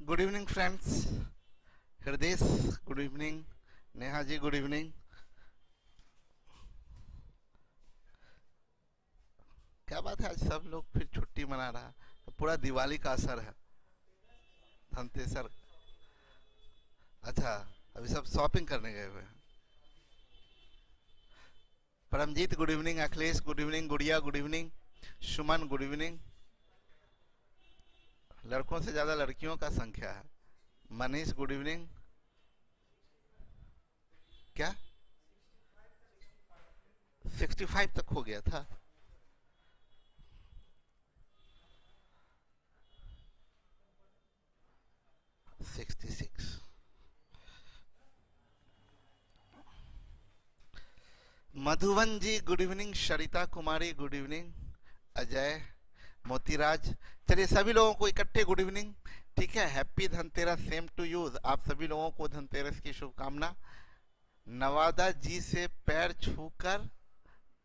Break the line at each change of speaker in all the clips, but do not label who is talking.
Good evening friends. हृदय good evening. Neha ji good evening. क्या बात है, आज सब लोग फिर छुट्टी मना रहा है। पूरा दिवाली का असर है। धनतेसर। अच्छा, अभी सब शॉपिंग करने गए हुए हैं। Paramjit good evening. Akhilesh good evening. Gudiya good evening. Suman good evening. लड़कों से ज़्यादा लड़कियों का संख्या है। Manish good evening. क्या 65 तक हो गया था? Sixty six. Madhuvan ji good evening. Sarita Kumari good evening. Ajay, Motiraj. चलिए सभी लोगों को इकट्ठे गुड इवनिंग। ठीक है, happy Dhanteras same to you. आप सभी लोगों को धनतेरस की शुभकामना। नवादा जी से पैर छूकर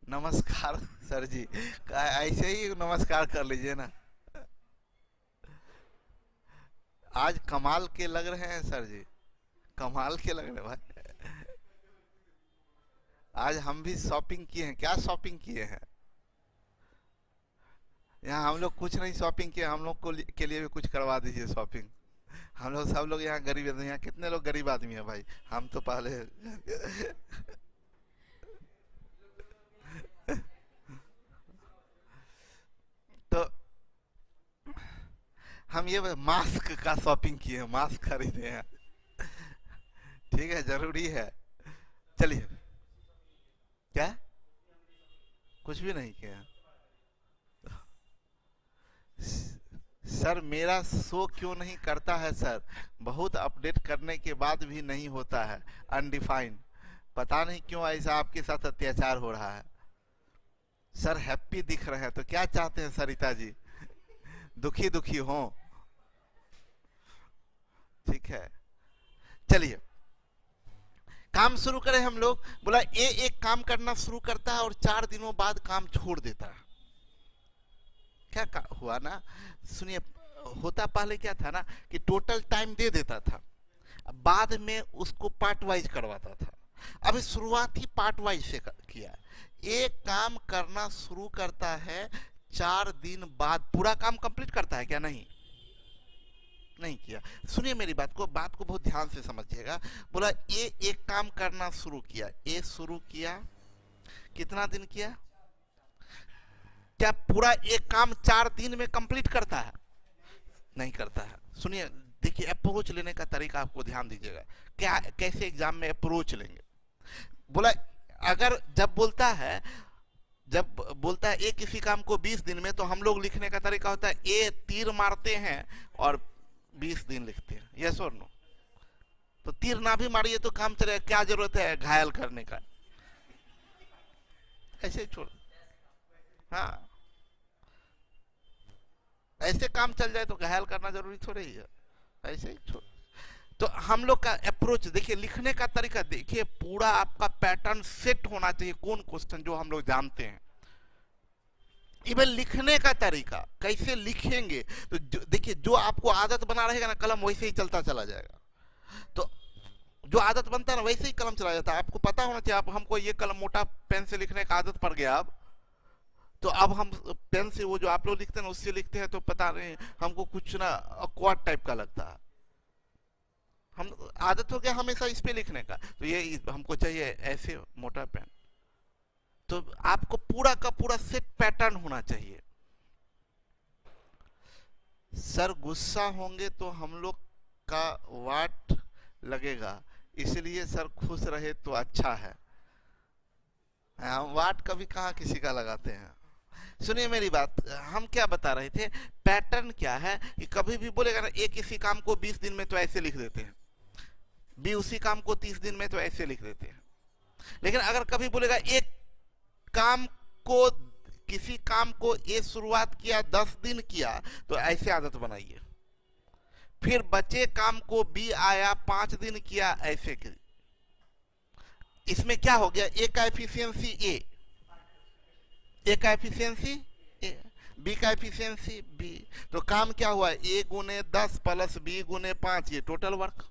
नमस्कार सर जी। ऐसे ही नमस्कार कर लीजिए ना। आज कमाल के लग रहे हैं सर जी। कमाल के लग रहे हैं भाई। आज हम भी शॉपिंग किए हैं। क्या शॉपिंग किए हैं? यहाँ हम लोग कुछ नहीं शॉपिंग किए। हम लोग को के लिए भी कुछ करवा दीजिए शॉपिंग। हम लोग सब लोग यहाँ गरीब हैं। यहाँ कितने लोग गरीब आदमी है भाई? हम तो पहले तो हम ये मास्क का शॉपिंग किए हैं। मास्क खरीदे हैं। ठीक है, जरूरी है। चलिए। क्या? कुछ भी नहीं किया। सर मेरा शो क्यों नहीं करता है सर? बहुत अपडेट करने के बाद भी नहीं होता है। अनडिफाइंड। पता नहीं क्यों ऐसा आपके साथ अत्याचार हो रहा है। सर हैप्पी दिख रहे हैं तो क्या चाहते हैं सरिता जी? दुखी दुखी हो? ठीक है, चलिए काम शुरू करें हम लोग। बोला ये एक काम करना शुरू करता है और 4 दिनों बाद काम छोड़ देता है। क्या हुआ ना? सुनिए, होता पहले क्या था ना कि टोटल टाइम दे देता था, बाद में उसको पार्ट वाइज करवाता था। अभी शुरुआत ही पार्ट वाइज से किया। एक काम करना शुरू करता है, 4 दिन बाद पूरा काम कंप्लीट करता है क्या? नहीं, नहीं किया। सुनिए मेरी बात को बहुत ध्यान से समझिएगा। बोला ये एक काम करना शुरू किया। ये शुरू किया, कितना दिन किया? क्या पूरा एक काम 4 दिन में कंप्लीट करता है? नहीं करता है। सुनिए, देखिए अप्रोच लेने का तरीका आपको ध्यान दीजिएगा। क्या कैसे एग्जाम में अप्रोच लेंगे? बोला अगर जब बोलता है ए किसी काम को 20 दिन में, तो हम लोग लिखने का तरीका होता है ए तीर मारते हैं और 20 दिन लिखते हैं। यस और नो? तो तीर ना भी मारिए तो काम चलेगा। क्या जरूरत है घायल करने का? ऐसे ही छोड़। हाँ, ऐसे काम चल जाए तो घायल करना जरूरी थोड़ी ही है। ऐसे ही छोड़। तो हम लोग का अप्रोच देखिए, लिखने का तरीका देखिए, पूरा आपका पैटर्न सेट होना चाहिए। कौन क्वेश्चन जो हम लोग जानते हैं, इवन लिखने का तरीका कैसे लिखेंगे। तो देखिए, जो आपको आदत बना रहेगा ना, कलम वैसे ही चलता चला जाएगा। तो जो आदत बनता है ना, वैसे ही कलम चला जाता है। आपको पता होना चाहिए। आप हमको ये कलम मोटा पेन से लिखने का आदत पड़ गया अब, तो अब हम पेन से वो जो आप लोग लिखते हैं ना उससे लिखते हैं, तो पता नहीं हमको कुछ ना अक्वाड टाइप का लगता है। हम आदत हो गया हमेशा इस पे लिखने का, तो ये हमको चाहिए ऐसे मोटा पेन। तो आपको पूरा का पूरा सेट पैटर्न होना चाहिए। सर गुस्सा होंगे तो हम लोग का वाट लगेगा, इसलिए सर खुश रहे तो अच्छा है। हम वाट कभी कहाँ किसी का लगाते हैं? सुनिए मेरी बात, हम क्या बता रहे थे, पैटर्न क्या है कि कभी भी बोलेगा ना ए किसी काम को 20 दिन में, तो ऐसे लिख देते हैं। बी उसी काम को 30 दिन में, तो ऐसे लिख देते हैं। लेकिन अगर कभी बोलेगा एक काम को, किसी काम को ये शुरुआत किया 10 दिन किया, तो ऐसे आदत बनाइए। फिर बचे काम को बी आया 5 दिन किया, ऐसे की। इसमें क्या हो गया, ए का एफिशिएंसी ए का एफिशिएंसी ए, बी का एफिशिएंसी बी, तो काम क्या हुआ, ए गुने 10 प्लस बी गुने 5, ये टोटल वर्क,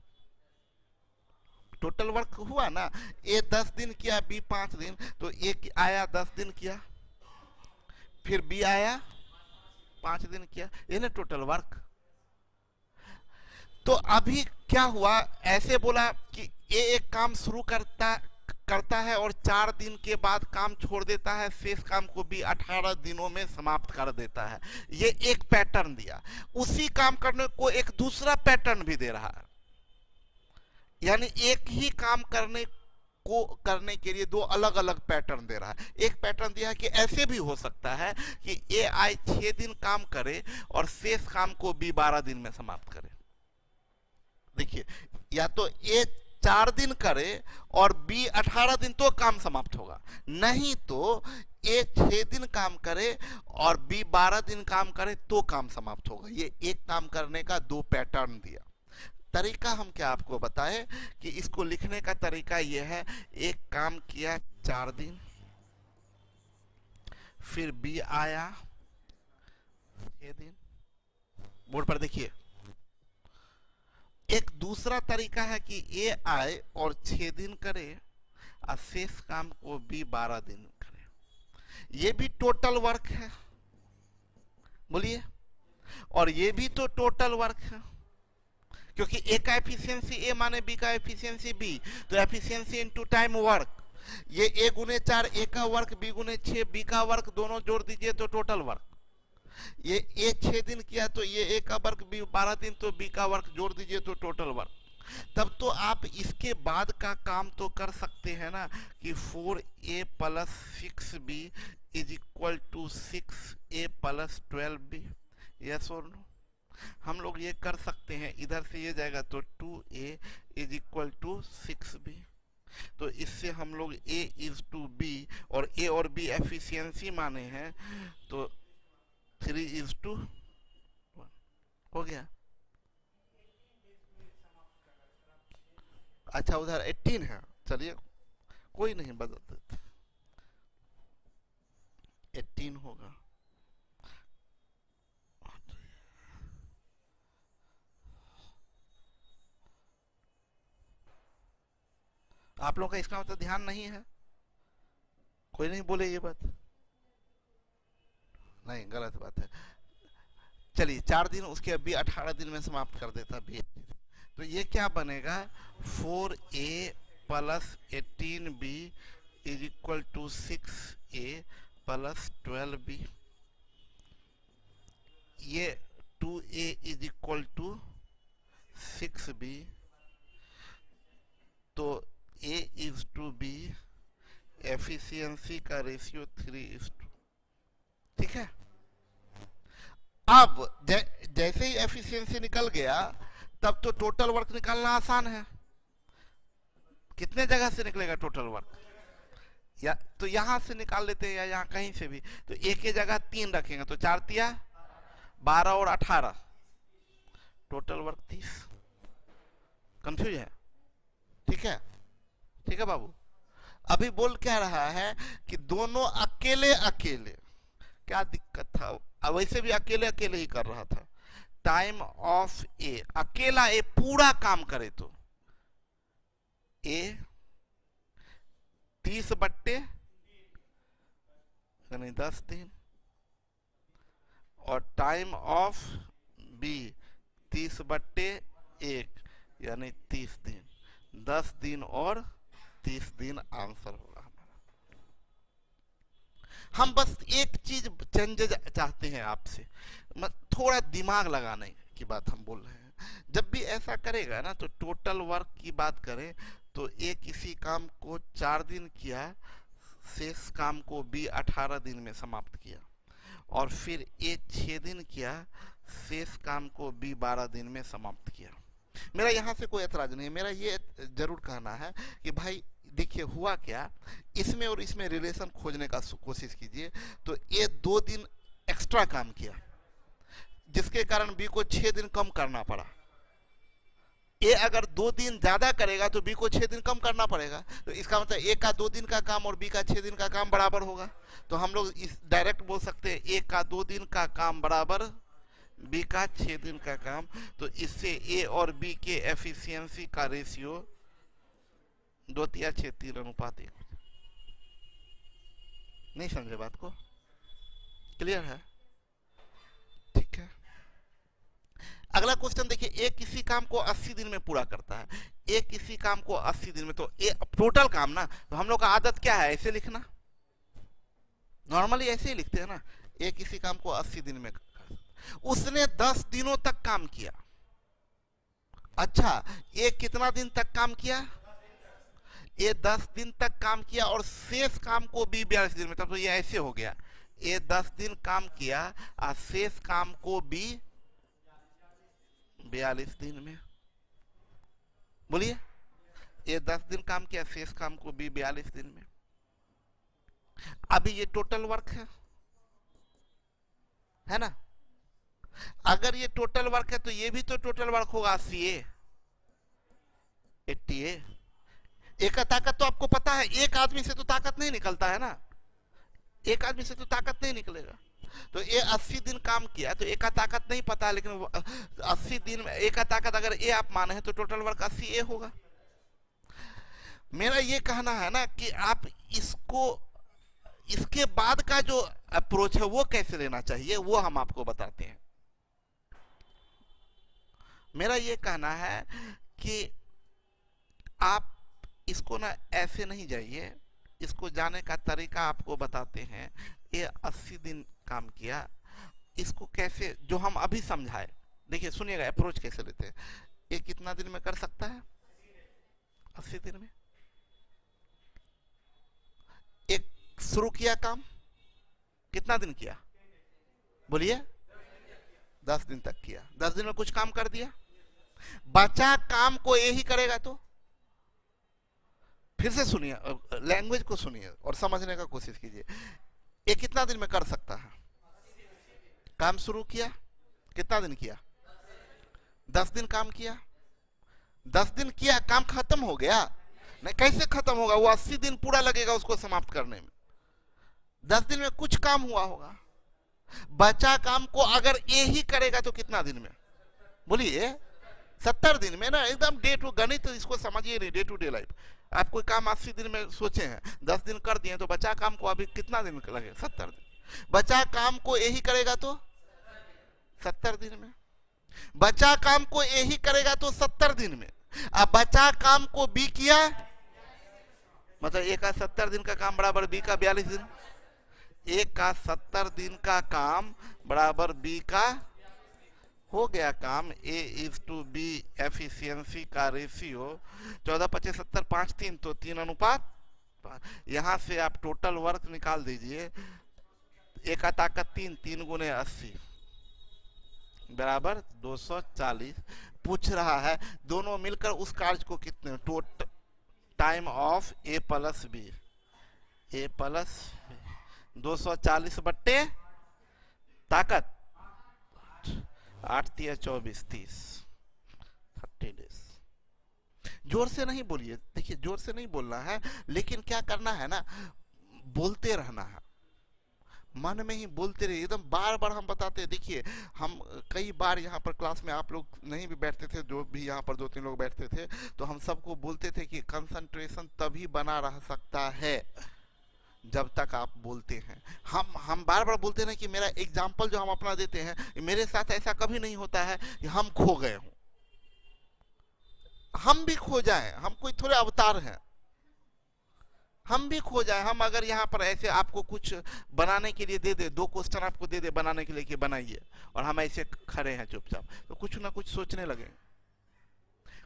टोटल वर्क हुआ ना। ए 10 दिन किया, बी 5 दिन, तो ए आया 10 दिन किया, फिर बी आया 5 दिन किया, ये ना टोटल वर्क। तो अभी क्या हुआ, ऐसे बोला कि ए एक काम शुरू करता है और 4 दिन के बाद काम छोड़ देता है, शेष काम को भी 18 दिनों में समाप्त कर देता है। ये एक पैटर्न दिया, उसी काम करने को एक दूसरा पैटर्न भी दे रहा है, यानी एक ही काम करने के लिए दो अलग अलग पैटर्न दे रहा है। एक पैटर्न दिया है कि ऐसे भी हो सकता है कि ए आई 6 दिन काम करे और शेष काम को बी 12 दिन में समाप्त करे। देखिए, या तो ए 4 दिन करे और बी 18 दिन, तो काम समाप्त होगा, नहीं तो ए 6 दिन काम करे और बी 12 दिन काम करे तो काम समाप्त होगा। ये एक काम करने का दो पैटर्न दिया। तरीका हम क्या आपको बताए कि इसको लिखने का तरीका यह है, एक काम किया 4 दिन, फिर बी आया 6 दिन। बोर्ड पर देखिए, एक दूसरा तरीका है कि ए आए और 6 दिन करे और शेष काम को बी 12 दिन करे। ये भी टोटल वर्क है, बोलिए, और ये भी तो टोटल वर्क है, क्योंकि ए का एफिशिएंसी ए माने बी का एफिशिएंसी बी, तो एफिशिएंसी इनटू टाइम वर्क, ये ए गुने 4 ए का वर्क, बी गुने 6 बी का वर्क, दोनों जोड़ दीजिए तो टोटल वर्क। ये ए 6 दिन किया तो ये ए का वर्क, बी 12 दिन, तो बी का वर्क जोड़ दीजिए तो टोटल वर्क। तब तो आप इसके बाद का काम तो कर सकते हैं ना कि 4a plus 6b is equal to 6a plus 12b, yes और नो। हम लोग ये कर सकते हैं, इधर से ये जाएगा तो 2a is equal to 6b, तो इससे हम लोग a इज टू b और a और b एफिशिएंसी माने हैं, तो 3 इज टू 1 हो गया। अच्छा, उधर 18 है, चलिए कोई नहीं, बदल देते 18 होगा। आप लोगों का इसका मतलब ध्यान नहीं है, कोई नहीं बोले ये बात, नहीं गलत बात है। चलिए 4 दिन, उसके अभी 18 दिन में समाप्त कर देता भी, तो ये क्या बनेगा, 4a plus 18b is equal to 6a plus 12b, ये 2a is equal to 6b, तो a is to b, efficiency का रेशियो 3:2, ठीक है। अब जैसे ही एफिशिएंसी निकल गया तब तो टोटल वर्क निकालना आसान है। कितने जगह से निकलेगा टोटल वर्क, या तो यहां से निकाल लेते हैं या यहां कहीं से भी, तो एक ही जगह 3 रखेंगे तो 4 तिया 12 और 18, टोटल वर्क 30। कंफ्यूज है, ठीक है, ठीक है बाबू। अभी बोल क्या रहा है कि दोनों अकेले अकेले, क्या दिक्कत था, वैसे भी अकेले अकेले ही कर रहा था। टाइम ऑफ ए, अकेला ए पूरा काम करे तो ए 30/, यानी 10 दिन, और टाइम ऑफ बी 30/1 यानी 30 दिन, 10 दिन और 30 दिन आंसर होगा हमारा। हम बस एक चीज चेंज चाहते हैं आपसे, थोड़ा दिमाग लगाने की बात हम बोल रहे हैं। जब भी ऐसा करेगा ना तो टोटल वर्क की बात करें तो ए किसी काम को 4 दिन किया, शेष काम को बी 18 दिन में समाप्त किया, और फिर ए 6 दिन किया, शेष काम को बी 12 दिन में समाप्त किया। मेरा यहाँ से कोई ऐतराज नहीं है, मेरा ये जरूर कहना है कि भाई देखिए हुआ क्या, इसमें और इसमें रिलेशन खोजने का कोशिश कीजिए। तो ए 2 दिन एक्स्ट्रा काम किया जिसके कारण बी को 6 दिन कम करना पड़ा, ए अगर 2 दिन ज्यादा करेगा तो बी को 6 दिन कम करना पड़ेगा। तो इसका मतलब ए का 2 दिन का काम और बी का 6 दिन का काम बराबर होगा। तो हम लोग इस डायरेक्ट बोल सकते हैं ए का 2 दिन का काम बराबर बी का 6 दिन का काम। तो इससे ए और बी के एफिशिएंसी का रेशियो 2:6:3:1। नहीं समझे बात को? क्लियर है? ठीक है। अगला क्वेश्चन देखिए, ए किसी काम को 80 दिन में पूरा करता है। ए किसी काम को 80 दिन में, तो ए टोटल काम ना, तो हम लोग का आदत क्या है, ऐसे लिखना, नॉर्मली ऐसे ही लिखते हैं ना। ए किसी काम को 80 दिन में, उसने 10 दिनों तक काम किया। अच्छा, ए कितना दिन तक काम किया? ए 10 दिन तक काम किया और शेष काम को भी 42 दिन में, तब तो ये ऐसे हो गया, ए 10 दिन काम किया और शेष काम को भी 42 दिन में। बोलिए, ये 10 दिन काम किया, शेष काम को भी 42 दिन में। अभी ये टोटल वर्क है ना? अगर ये टोटल वर्क है तो ये भी तो टोटल वर्क होगा 80A 80A। एक का ताकत तो आपको पता है, एक आदमी से तो ताकत नहीं निकलता है ना, एक आदमी से तो ताकत नहीं निकलेगा। तो ये 80 दिन काम किया, तो एक का ताकत नहीं पता, लेकिन 80 दिन में एक का ताकत अगर ए आप माने हैं तो टोटल वर्क 80A होगा। मेरा ये कहना है ना कि आप इसको, इसके बाद का जो अप्रोच है वो कैसे लेना चाहिए वो हम आपको बताते हैं। मेरा ये कहना है कि आप इसको ना ऐसे नहीं जाइए, इसको जाने का तरीका आपको बताते हैं। ये 80 दिन काम किया, इसको कैसे, जो हम अभी समझाए, देखिए सुनिएगा अप्रोच कैसे लेते हैं। ये कितना दिन में कर सकता है? 80 दिन में। एक शुरू किया काम, कितना दिन किया? बोलिए, 10 दिन तक किया। 10 दिन में कुछ काम कर दिया, बचा काम को यही करेगा। तो फिर से सुनिए, लैंग्वेज को सुनिए और समझने का कोशिश कीजिए। ये कितना दिन में कर सकता है? काम शुरू किया, कितना दिन किया? 10 दिन काम किया। 10 दिन किया, काम खत्म हो गया? नहीं, कैसे खत्म होगा? वो 80 दिन पूरा लगेगा उसको समाप्त करने में। 10 दिन में कुछ काम हुआ होगा, बचा काम को अगर ये ही करेगा तो कितना दिन में? बोलिए, 70 दिन में ना। एकदम डे टू गणित, तो इसको समझिए नहीं, डे टू डे लाइफ। आप कोई काम 80 दिन में सोचे हैं, 10 दिन कर दिए, तो बचा काम को अभी कितना दिन लगे? 70 दिन। बचा काम को यही करेगा तो 70 दिन में। बचा काम को यही करेगा तो 70 दिन में। अब बचा काम को बी किया, मतलब ए का 70 दिन का काम बराबर बी का 42 दिन। ए का 70 दिन का काम बराबर बी का हो गया काम। ए इज टू बी एफिशिएंसी का रेशियो 14:25:70:5:3, तो 3:5। यहां से आप टोटल वर्क निकाल दीजिए। ए का ताकत 3, 3 × 80 बराबर 240। पूछ रहा है दोनों मिलकर उस कार्य को कितने, total time of A plus B, A plus 240 बट्टे ताकत 8 × 24 30 30 डेज। जोर से नहीं बोलिए, देखिए जोर से नहीं बोलना है, लेकिन क्या करना है ना, बोलते रहना है, मन में ही बोलते रहिए। एकदम बार बार हम बताते हैं। देखिए, हम कई बार यहाँ पर क्लास में, आप लोग नहीं भी बैठते थे, जो भी यहाँ पर 2-3 लोग बैठते थे, तो हम सबको बोलते थे कि कंसंट्रेशन तभी बना रह सकता है जब तक आप बोलते हैं। हम बार बार बोलते हैं कि मेरा एग्जाम्पल जो हम अपना देते हैं, मेरे साथ ऐसा कभी नहीं होता है कि हम खो गए हों। हम भी खो जाएं, हम कोई थोड़े अवतार हैं, हम भी खो जाए। हम अगर यहाँ पर ऐसे आपको कुछ बनाने के लिए दे दे, 2 क्वेश्चन आपको दे दे बनाने के लिए कि बनाइए, और हम ऐसे खड़े हैं चुपचाप, तो कुछ ना कुछ सोचने लगेंगे,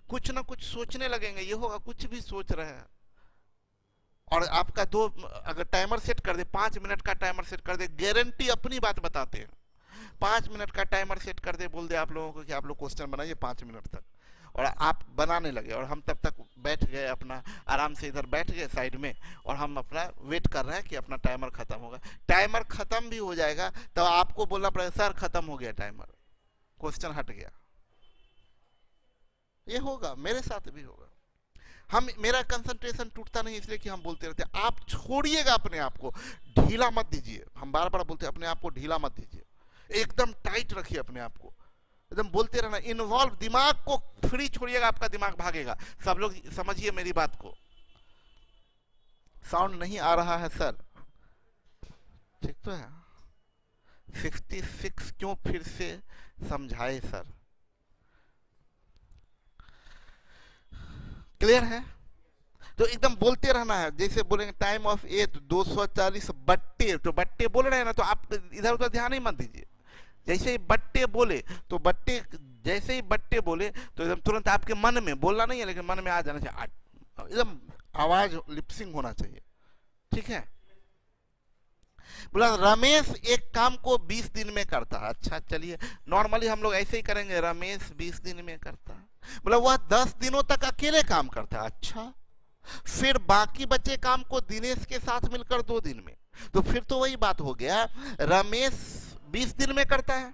कुछ ना कुछ सोचने लगेंगे। ये होगा कुछ भी सोच रहे हैं। और आपका अगर टाइमर सेट कर दे, 5 मिनट का टाइमर सेट कर दे, गारंटी, अपनी बात बताते हैं, 5 मिनट का टाइमर सेट कर दे, बोल दे आप लोगों को कि आप लोग क्वेश्चन बनाइए 5 मिनट तक, और आप बनाने लगे, और हम तब तक बैठ गए, अपना आराम से इधर बैठ गए साइड में, और हम अपना वेट कर रहे हैं कि अपना टाइमर खत्म होगा। टाइमर खत्म भी हो जाएगा तो आपको बोलना पड़ेगा सर खत्म हो गया टाइमर, क्वेश्चन हट गया। ये होगा, मेरे साथ भी होगा। हम, मेरा कंसंट्रेशन टूटता नहीं इसलिए कि हम बोलते रहते हैं। आप छोड़िएगा अपने आप को, ढीला मत दीजिए। हम बार बार बोलते हैं अपने आप को ढीला मत दीजिए, एकदम टाइट रखिए अपने आप को, एकदम बोलते रहना, इन्वॉल्व, दिमाग को फ्री छोड़िएगा, आपका दिमाग भागेगा। सब लोग समझिए मेरी बात को। साउंड नहीं आ रहा है सर? ठीक तो है। 66 क्यों फिर से समझाए सर? क्लियर है? तो एकदम बोलते रहना है। जैसे बोलेंगे टाइम ऑफ ए 240 बट्टे, तो बट्टे बोल रहे हैं ना, तो आप इधर उधर ध्यान ही मत दीजिए। जैसे ही बट्टे बोले तो बट्टे, जैसे ही बट्टे बोले तो एकदम तुरंत आपके मन में, बोलना नहीं है लेकिन मन में आ जाना चाहिए, एकदम आवाज लिपसिंग होना चाहिए। ठीक है? बोला रमेश एक काम को 20 दिन में करता है। अच्छा चलिए, नॉर्मली हम लोग ऐसे ही करेंगे, रमेश 20 दिन में करता है। बोला वह 10 दिनों तक अकेले काम करता है। अच्छा, फिर बाकी बचे काम को दिनेश के साथ मिलकर 2 दिन में। तो फिर तो वही बात हो गया, रमेश 20 दिन में करता है।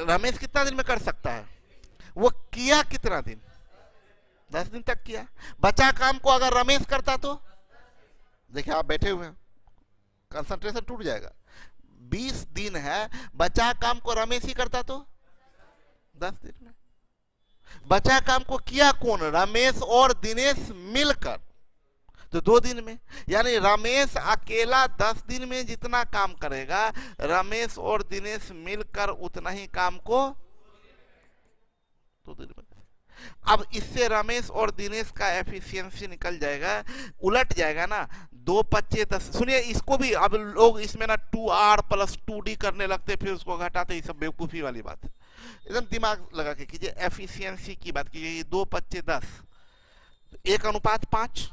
रमेश कितना दिन में कर सकता है? वो किया कितना दिन? 10 दिन तक किया। बचा काम को अगर रमेश करता तो देखिए, आप बैठे हुए हैं, कंसंट्रेशन टूट जाएगा। 20 दिन है, बचा काम को रमेश ही करता तो 10 दिन में। बचा काम को किया कौन? रमेश और दिनेश मिलकर, तो 2 दिन में। यानी रमेश अकेला 10 दिन में जितना काम करेगा, रमेश और दिनेश मिलकर उतना ही काम को 2 दिन में। अब इससे रमेश और दिनेश का एफिशिएंसी निकल जाएगा, उलट जाएगा ना। 2 25 10। सुनिए इसको भी, अब लोग इसमें ना 2r + 2d करने लगते, फिर उसको घटाते। ये सब बेवकूफी वाली बात है। एकदम दिमाग लगा के कीजिए, एफिशिएंसी की बात कीजिए। 2 25 10, 1:5,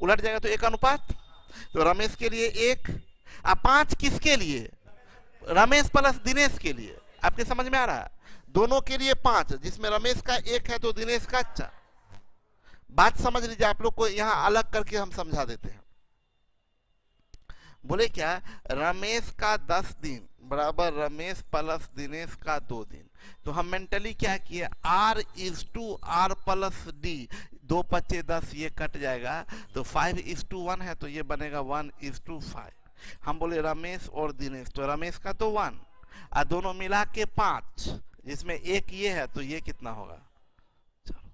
उलट जाएगा तो 1:5। तो रमेश के लिए 1, अब 5 किसके लिए? रमेश + दिनेश के लिए। आपके समझ में आ रहा है? दोनों के लिए 5, जिसमें रमेश का 1 है तो दिनेश का 4। बात समझ लीजिए, आप लोग को यहां अलग करके हम समझा देते हैं। बोले क्या? रमेश का 10 दिन बराबर रमेश + दिनेश का 2 दिन। तो हम मेंटली क्या किए, r = r + d। 2 25 10, ये कट जाएगा तो 5:1 है, तो ये बनेगा 1:5। हम बोले रमेश और दिनेश, तो रमेश का तो 1 और दोनों मिला के 5, जिसमें 1 ये है, तो ये कितना होगा? चलो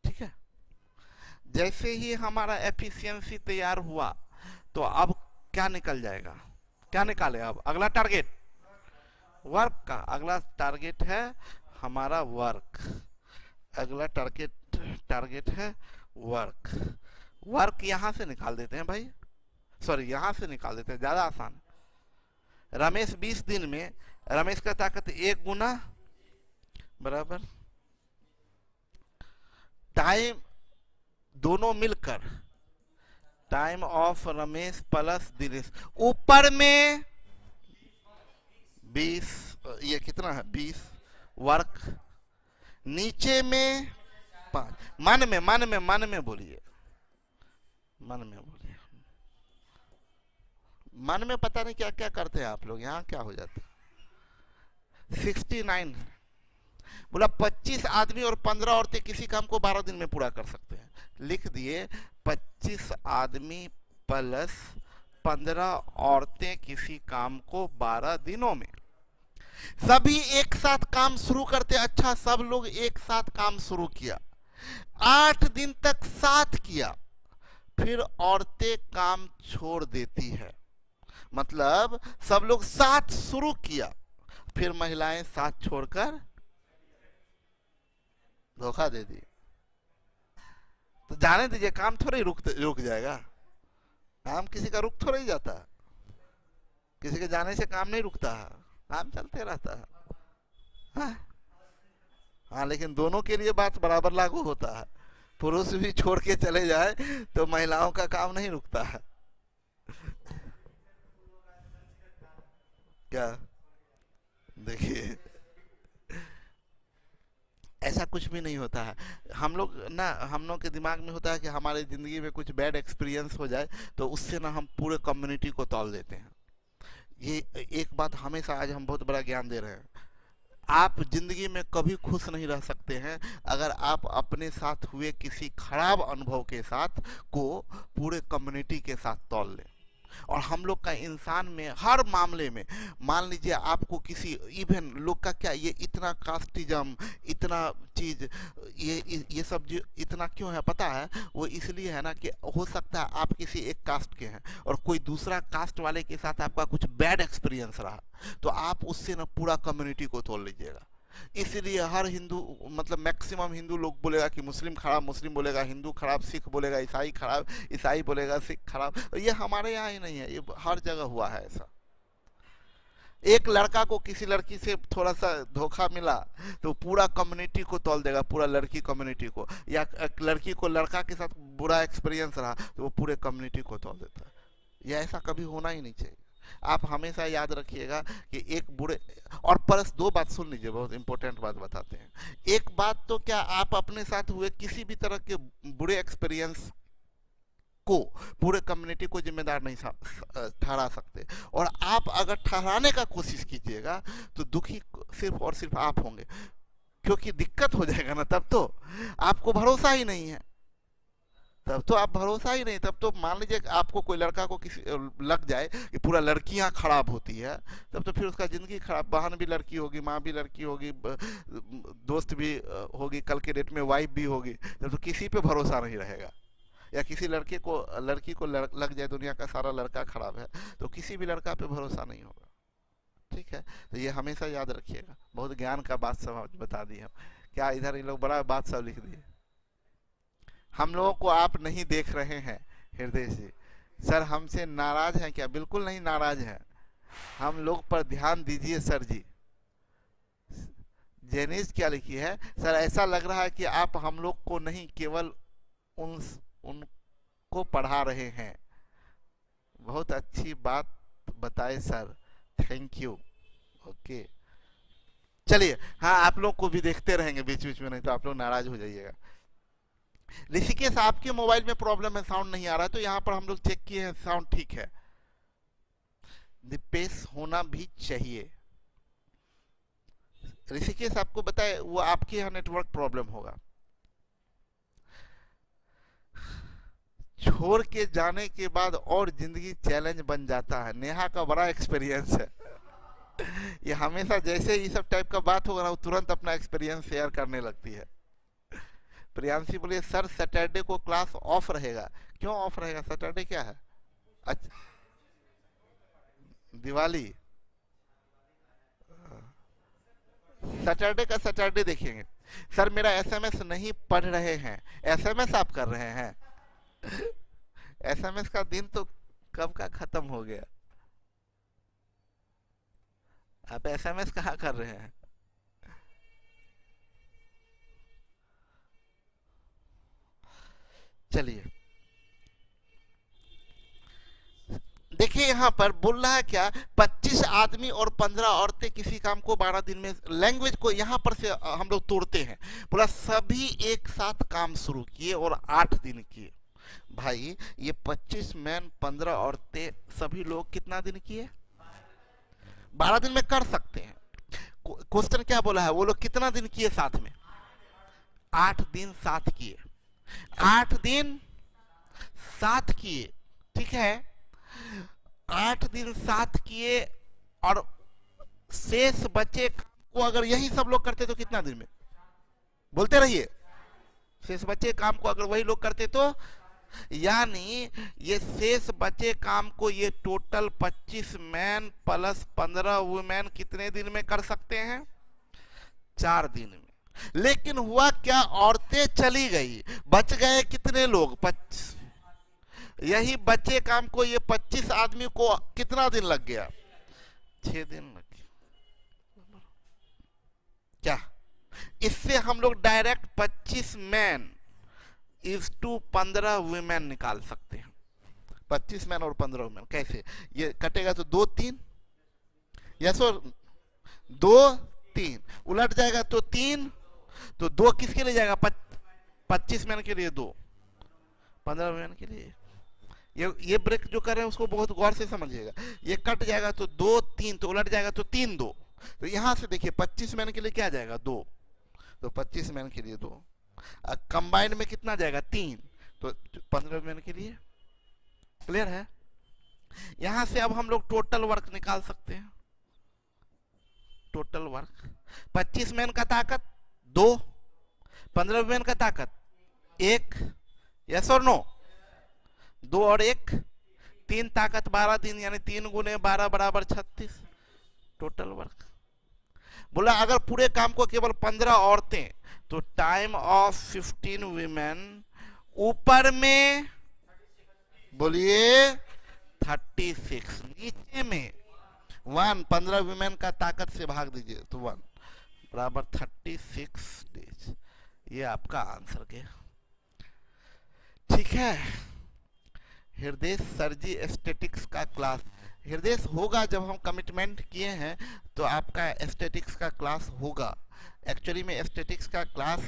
ठीक है। जैसे ही हमारा एफिशिएंसी तैयार हुआ, तो अब क्या निकल जाएगा? क्या निकाले? अब अगला टारगेट वर्क का। अगला टारगेट है हमारा वर्क। अगला टारगेट है वर्क। वर्क यहां से निकाल देते हैं भाई, सॉरी यहां से निकाल देते हैं, ज्यादा आसान है। रमेश 20 दिन में, रमेश का ताकत 1 गुना बराबर टाइम, दोनों मिलकर टाइम ऑफ रमेश + दिनेश। ऊपर में 20, ये कितना है 20 वर्क, नीचे में 5। मन में बोलिए, मन में बोलिए। मन में पता नहीं क्या क्या करते हैं आप लोग, यहाँ क्या हो जाता है। 69 बोला 25 आदमी और 15 औरतें किसी काम को 12 दिन में पूरा कर सकते हैं। लिख दिए 25 आदमी + 15 औरतें किसी काम को 12 दिनों में। सभी एक साथ काम शुरू करते। अच्छा, सब लोग एक साथ काम शुरू किया, 8 दिन तक साथ किया, फिर औरतें काम छोड़ देती है। मतलब सब लोग साथ शुरू किया, फिर महिलाएं साथ छोड़कर धोखा दे दी। तो जाने दीजिए, काम थोड़ी रुक जाएगा। काम किसी का रुक थोड़ा ही जाता है, किसी के जाने से काम नहीं रुकता है, काम चलते रहता है। हाँ, लेकिन दोनों के लिए बात बराबर लागू होता है। पुरुष भी छोड़ के चले जाए तो महिलाओं का काम नहीं रुकता है। क्या? देखिए, ऐसा कुछ भी नहीं होता है। हम लोग के दिमाग में होता है कि हमारे जिंदगी में कुछ बैड एक्सपीरियंस हो जाए तो उससे ना हम पूरे कम्युनिटी को तौल देते हैं। ये एक बात हमेशा, आज हम बहुत बड़ा ज्ञान दे रहे हैं। आप जिंदगी में कभी खुश नहीं रह सकते हैं अगर आप अपने साथ हुए किसी खराब अनुभव के साथ को पूरे कम्युनिटी के साथ तौल लें। और हम लोग का इंसान में हर मामले में, मान लीजिए आपको किसी, इवन लोग का क्या, ये इतना कास्टिज्म, इतना चीज, ये सब जो इतना क्यों है पता है? वो इसलिए है ना कि हो सकता है आप किसी एक कास्ट के हैं और कोई दूसरा कास्ट वाले के साथ आपका कुछ बैड एक्सपीरियंस रहा, तो आप उससे ना पूरा कम्युनिटी को तोड़ लीजिएगा। इसलिए हर हिंदू, मतलब मैक्सिमम हिंदू लोग बोलेगा कि मुस्लिम खराब, मुस्लिम बोलेगा हिंदू खराब, सिख बोलेगा ईसाई खराब, ईसाई बोलेगा सिख खराब। ये हमारे यहाँ ही नहीं है, ये हर जगह हुआ है ऐसा। एक लड़का को किसी लड़की से थोड़ा सा धोखा मिला तो पूरा कम्युनिटी को तौल देगा, पूरा लड़की कम्युनिटी को, या लड़की को लड़का के साथ बुरा एक्सपीरियंस रहा तो वो पूरे कम्युनिटी को तौल देता है। ये ऐसा कभी होना ही नहीं चाहिए। आप हमेशा याद रखिएगा कि एक बुरे, और प्लस दो बात सुन लीजिए, बहुत इंपॉर्टेंट बात बताते हैं। एक बात तो क्या, आप अपने साथ हुए किसी भी तरह के बुरे एक्सपीरियंस को पूरे कम्युनिटी को जिम्मेदार नहीं ठहरा सकते, और आप अगर ठहराने का कोशिश कीजिएगा तो दुखी सिर्फ और सिर्फ आप होंगे, क्योंकि दिक्कत हो जाएगा ना, तब तो आपको भरोसा ही नहीं है, तब तो आप भरोसा ही नहीं, तब तो मान लीजिए आपको कोई लड़का को किसी लग जाए कि पूरा लड़कियां खराब होती है, तब तो फिर उसका जिंदगी खराब, बहन भी लड़की होगी, माँ भी लड़की होगी, दोस्त भी होगी, कल के डेट में वाइफ भी होगी, तब तो किसी पे भरोसा नहीं रहेगा। या किसी लड़की को लग जाए दुनिया का सारा लड़का खराब है, तो किसी भी लड़का पे भरोसा नहीं होगा। ठीक है, तो ये हमेशा याद रखिएगा। बहुत ज्ञान का बात सब बता दी हम, क्या इधर ये लोग बड़ा बात सब लिख दिए। हम लोगों को आप नहीं देख रहे हैं हृदय से। सर हमसे नाराज हैं क्या? बिल्कुल नहीं नाराज हैं, हम लोग पर ध्यान दीजिए सर जी। जेनिस क्या लिखी है? सर ऐसा लग रहा है कि आप हम लोग को नहीं केवल उनको पढ़ा रहे हैं। बहुत अच्छी बात बताए सर, थैंक यू। ओके चलिए, हाँ आप लोग को भी देखते रहेंगे बीच बीच में, नहीं तो आप लोग नाराज हो जाइएगा। ऋषिकेश आपके मोबाइल में प्रॉब्लम है, साउंड नहीं आ रहा है, तो यहाँ पर हम लोग चेक किए हैं, साउंड ठीक है। दीपेश होना भी चाहिए। ऋषिकेश आपको बताए वो आपके यहाँ नेटवर्क प्रॉब्लम होगा। छोड़ के जाने के बाद और जिंदगी चैलेंज बन जाता है। नेहा का बड़ा एक्सपीरियंस है ये हमेशा जैसे ये सब टाइप का बात होगा ना, वो तुरंत अपना एक्सपीरियंस शेयर करने लगती है। प्रियांशी बोले सर सैटरडे को क्लास ऑफ रहेगा। क्यों ऑफ रहेगा? सैटरडे क्या है? अच्छा दिवाली, सैटरडे का सैटरडे देखेंगे। सर मेरा एसएमएस नहीं पढ़ रहे हैं। एसएमएस आप कर रहे हैं? एसएमएस का दिन तो कब का खत्म हो गया, आप एसएमएस कहाँ कर रहे हैं? चलिए देखिए, यहाँ पर बोल रहा है क्या, 25 आदमी और 15 औरतें किसी काम को 12 दिन में, लैंग्वेज को यहाँ पर से हम लोग तोड़ते हैं। बोला सभी एक साथ काम शुरू किए और 8 दिन किए। भाई ये 25 मैन 15 औरतें सभी लोग कितना दिन किए? 12 दिन में कर सकते हैं। क्वेश्चन क्या बोला है, वो लोग कितना दिन किए साथ में? 8 दिन साथ किए, 8 दिन साथ किए, ठीक है, 8 दिन साथ किए, और शेष बचे को अगर यही सब लोग करते तो कितना दिन में? बोलते रहिए, शेष बचे काम को अगर वही लोग करते तो, यानी ये शेष बचे काम को ये टोटल 25 मैन प्लस 15 वुमेन कितने दिन में कर सकते हैं? 4 दिन में। लेकिन हुआ क्या, औरतें चली गई, बच गए कितने लोग? 25। यही बचे काम को ये 25 आदमी को कितना दिन लग गया? 6 दिन लग गया। क्या इससे हम लोग direct 25 man is to 15 women निकाल सकते हैं? 25 मैन और 15 वुमेन कैसे? ये कटेगा तो 2 3, यस और 2 3 उलट जाएगा तो 3, तो 2 किसके लिए जाएगा? 25 मैन के लिए 2, 15 वुमेन के लिए। ये ब्रेक जो कर रहे हैं उसको बहुत गौर से समझिएगा। ये कट जाएगा तो 2 3, तो उलट जाएगा तो 3 2, तो यहां से देखिए 25 मैन के लिए क्या जाएगा 2, तो 25 मैन के लिए 2, कंबाइंड में कितना जाएगा 3, तो 15 मैन के लिए। क्लियर है? यहां से अब हम लोग टोटल वर्क निकाल सकते हैं। टोटल वर्क 25 मैन का ताकत 2, 15 मैन का ताकत 1, यस और नो? 2 और 1 3 ताकत 12 दिन, यानी 3 गुने 12 बराबर 36 टोटल वर्क। बोला अगर पूरे काम को केवल 15 औरतें, तो टाइम ऑफ 15 वीमेन ऊपर में बोलिए 36, नीचे में 1, 15 वीमेन का ताकत से भाग दीजिए तो 1 बराबर 36 डेज। ये आपका आंसर के। ठीक है, हृदय सर जी स्टैटिक्स का क्लास, हृदय होगा जब हम कमिटमेंट किए हैं तो आपका स्टैटिक्स का क्लास होगा। एक्चुअली में स्टैटिक्स का क्लास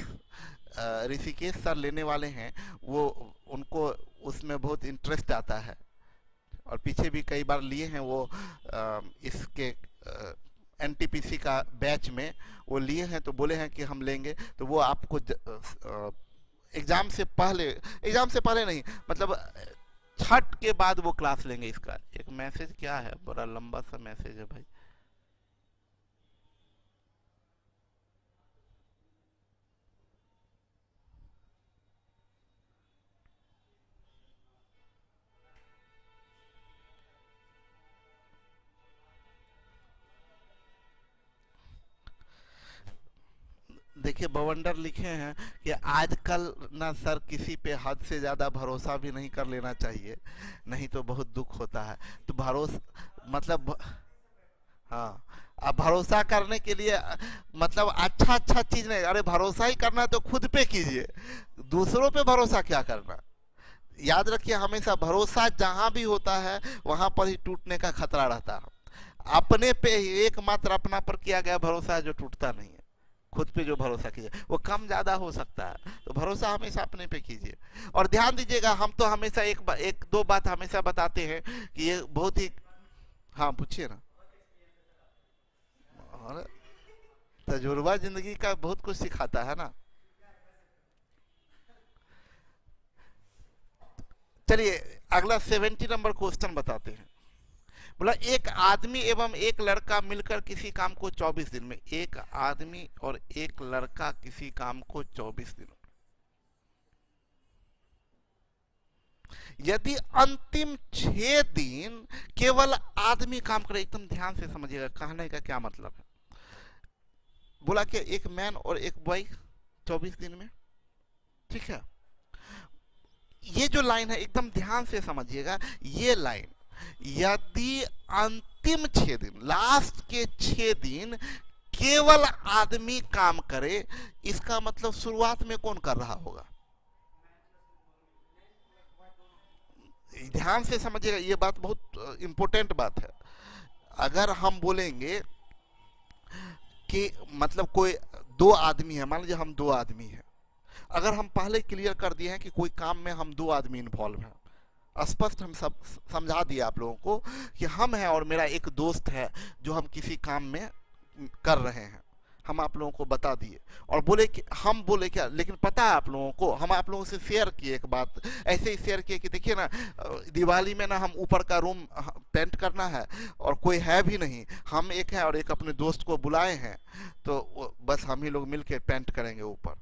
ऋषिकेश सर लेने वाले हैं, वो उनको उसमें बहुत इंटरेस्ट आता है और पीछे भी कई बार लिए हैं वो इसके एनटीपीसी का बैच में वो लिए हैं, तो बोले हैं कि हम लेंगे, तो वो आपको एग्जाम से पहले नहीं, मतलब छठ के बाद वो क्लास लेंगे। इसका एक मैसेज क्या है, बड़ा लंबा सा मैसेज है भाई। देखिए बवंडर लिखे हैं कि आजकल ना सर किसी पे हद से ज़्यादा भरोसा भी नहीं कर लेना चाहिए, नहीं तो बहुत दुख होता है। तो भरोसा मतलब हाँ, अब भरोसा करने के लिए मतलब अच्छा चीज़ नहीं, अरे भरोसा ही करना है तो खुद पे कीजिए, दूसरों पे भरोसा क्या करना। याद रखिए हमेशा भरोसा जहाँ भी होता है वहाँ पर ही टूटने का खतरा रहता है। अपने पे ही एकमात्र अपना पर किया गया भरोसा है जो टूटता नहीं है। खुद पे जो भरोसा कीजिए वो कम ज्यादा हो सकता है, तो भरोसा हमेशा अपने पे कीजिए। और ध्यान दीजिएगा, हम तो हमेशा एक दो बात हमेशा बताते हैं कि ये बहुत ही, हाँ पूछिए ना। और तजुर्बा जिंदगी का बहुत कुछ सिखाता है ना। चलिए अगला 70 नंबर क्वेश्चन बताते हैं। बोला एक आदमी एवं एक लड़का मिलकर किसी काम को 24 दिन में, एक आदमी और एक लड़का किसी काम को 24 दिनों, यदि अंतिम 6 दिन केवल आदमी काम करे, एकदम ध्यान से समझिएगा कहने का क्या मतलब है। बोला कि एक मैन और एक बॉय 24 दिन में, ठीक है। ये जो लाइन है एकदम ध्यान से समझिएगा, ये लाइन यदि अंतिम 6 दिन, लास्ट के 6 दिन केवल आदमी काम करे, इसका मतलब शुरुआत में कौन कर रहा होगा। ध्यान से समझिएगा, ये बात बहुत इंपॉर्टेंट बात है। अगर हम बोलेंगे कि मतलब कोई 2 आदमी है, मान लीजिए हम 2 आदमी हैं, अगर हम पहले क्लियर कर दिए हैं कि कोई काम में हम 2 आदमी इन्वॉल्व हैं, स्पष्ट हम सब समझा दिए आप लोगों को कि हम हैं और मेरा एक दोस्त है जो हम किसी काम में कर रहे हैं, हम आप लोगों को बता दिए और बोले कि हम बोले क्या, लेकिन पता है आप लोगों को, हम आप लोगों से शेयर किए एक बात, ऐसे ही शेयर किए कि देखिए ना दिवाली में ना हम ऊपर का रूम पेंट करना है और कोई है भी नहीं, हम एक है और एक अपने दोस्त को बुलाए हैं, तो बस हम ही लोग मिलकर पेंट करेंगे ऊपर।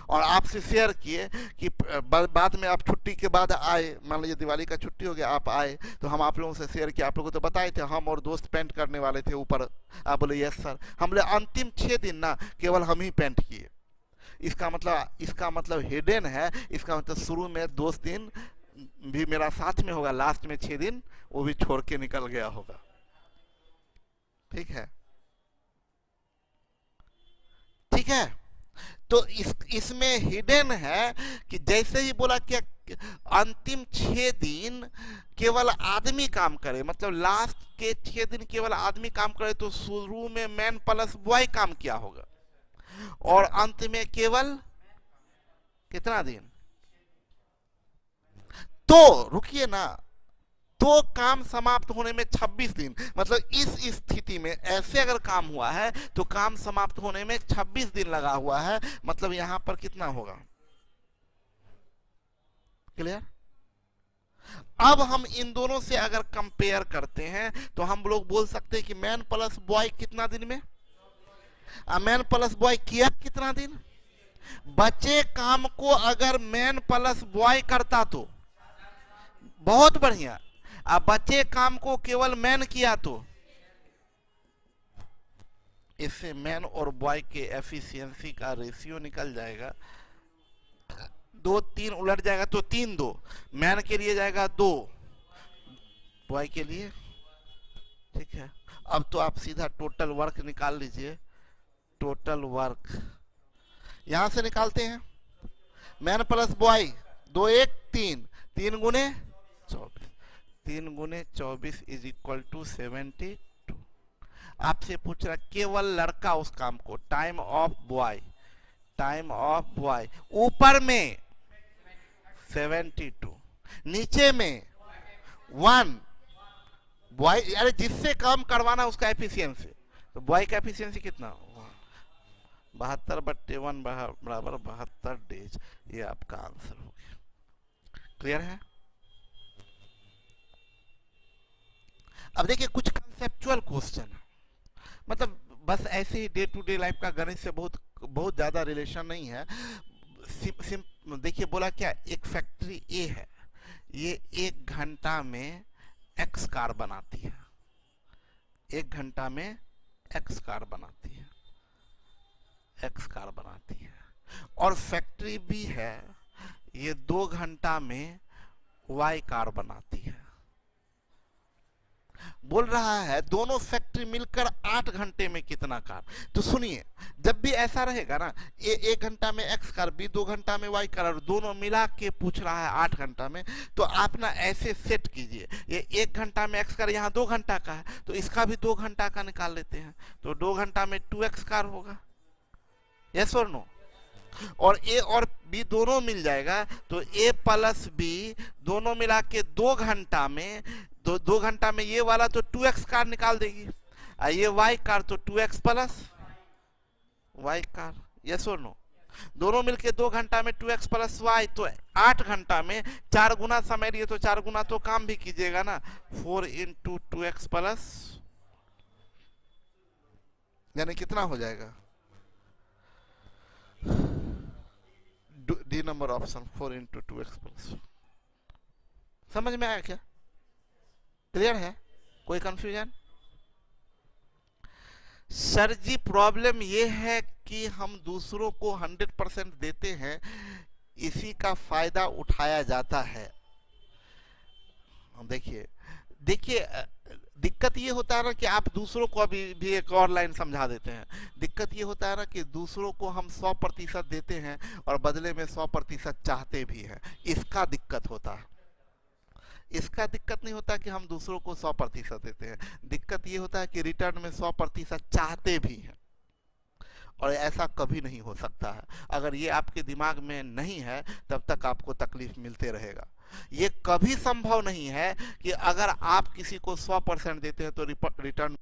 और आपसे शेयर किए कि बाद में आप छुट्टी के बाद आए, मान लीजिए दिवाली का छुट्टी हो गया आप आए, तो हम आप लोगों से शेयर किया, आप लोगों को तो बताए थे हम और दोस्त पेंट करने वाले थे ऊपर, आप बोले यस सर, हम बोले अंतिम 6 दिन ना केवल हम ही पेंट किए। इसका मतलब हिडन है, इसका मतलब शुरू में 2 दिन भी मेरा साथ में होगा, लास्ट में 6 दिन वो भी छोड़ के निकल गया होगा। ठीक है, ठीक है। तो इसमें हिडन है कि जैसे ही बोला कि अंतिम 6 दिन केवल आदमी काम करे, मतलब लास्ट के 6 दिन केवल आदमी काम करे, तो शुरू में मैन प्लस बॉय काम किया होगा और अंत में केवल कितना दिन। तो रुकिए ना, तो काम समाप्त होने में 26 दिन, मतलब इस स्थिति में ऐसे अगर काम हुआ है तो काम समाप्त होने में 26 दिन लगा हुआ है, मतलब यहां पर कितना होगा? क्लियर? अब हम इन दोनों से अगर कंपेयर करते हैं तो हम लोग बोल सकते हैं कि मैन प्लस बॉय कितना दिन में, मैन प्लस बॉय किया कितना दिन? बचे काम को अगर मैन प्लस बॉय करता तो बहुत बढ़िया, अब बचे काम को केवल मैन किया तो इससे मैन और बॉय के एफिशिएंसी का रेशियो निकल जाएगा, 2 3 उलट जाएगा तो 3 2, मैन के लिए जाएगा 2, बॉय के लिए, ठीक है। अब तो आप सीधा टोटल वर्क निकाल लीजिए, टोटल वर्क यहां से निकालते हैं, मैन प्लस बॉय 2 1 3, 3 गुने 24, 3 गुने 24 इज इक्वल टू 72। आपसे पूछ रहा केवल लड़का उस काम को, time of boy, time of boy ऊपर में 72, नीचे में 1, बॉय अरे जिससे काम करवाना उसका एफिशिएंसी, तो बॉय का एफिशिएंसी कितना? 72/1 बराबर 72 डेज, ये आपका आंसर हो गया। क्लियर है? अब देखिए कुछ कंसेप्चुअल क्वेश्चन, मतलब बस ऐसे ही डे टू डे लाइफ का गणित से बहुत ज्यादा रिलेशन नहीं है। देखिए बोला क्या, एक फैक्ट्री ए है, ये 1 घंटा में x कार बनाती है, 1 घंटा में x कार बनाती है, x कार बनाती है। और फैक्ट्री बी है, ये 2 घंटा में y कार बनाती है। बोल रहा है दोनों फैक्ट्री मिलकर 8 घंटे में कितना कार। तो सुनिए, जब भी ऐसा रहेगा ना, ये 1 घंटा में x कार, बी 2 घंटा में y कार, और दोनों मिला के पूछ रहा है 8 घंटा में, तो आप ना ऐसे सेट कीजिए, ये 1 घंटा में x कार यहाँ 2 घंटा का है, तो इसका भी 2 घंटा का निकाल लेते हैं, तो 2 घंटा में 2x कार होगा, यस और नो। और a और b दोनों मिल जाएगा, तो a प्लस b दोनों मिला के 2 घंटा में, 2 घंटा में ये वाला तो 2x कार निकाल देगी, और ये y कार तो 2x plus y car, yes और नो। दोनों मिलके 2 घंटा में 2x प्लस y, तो 8 घंटा में 4 गुना समय लिए, तो 4 गुना तो काम भी कीजिएगा ना, 4 × 2x प्लस, यानी कितना हो जाएगा? D number option 4 × 2x plus. समझ में आया क्या? क्लियर है? कोई कंफ्यूजन? सर जी प्रॉब्लम ये है कि हम दूसरों को 100% देते हैं, इसी का फायदा उठाया जाता है। देखिए दिक्कत ये होता है ना कि आप दूसरों को अभी भी एक और लाइन समझा देते हैं। दिक्कत ये होता है ना कि दूसरों को हम 100% देते हैं और बदले में 100% चाहते भी हैं, इसका दिक्कत होता है। इसका दिक्कत नहीं होता कि हम दूसरों को 100% देते हैं, दिक्कत ये होता है कि रिटर्न में 100% चाहते भी हैं, और ऐसा कभी नहीं हो सकता है। अगर ये आपके दिमाग में नहीं है तब तक आपको तकलीफ मिलते रहेगा। ये कभी संभव नहीं है कि अगर आप किसी को 100% देते हैं तो रिटर्न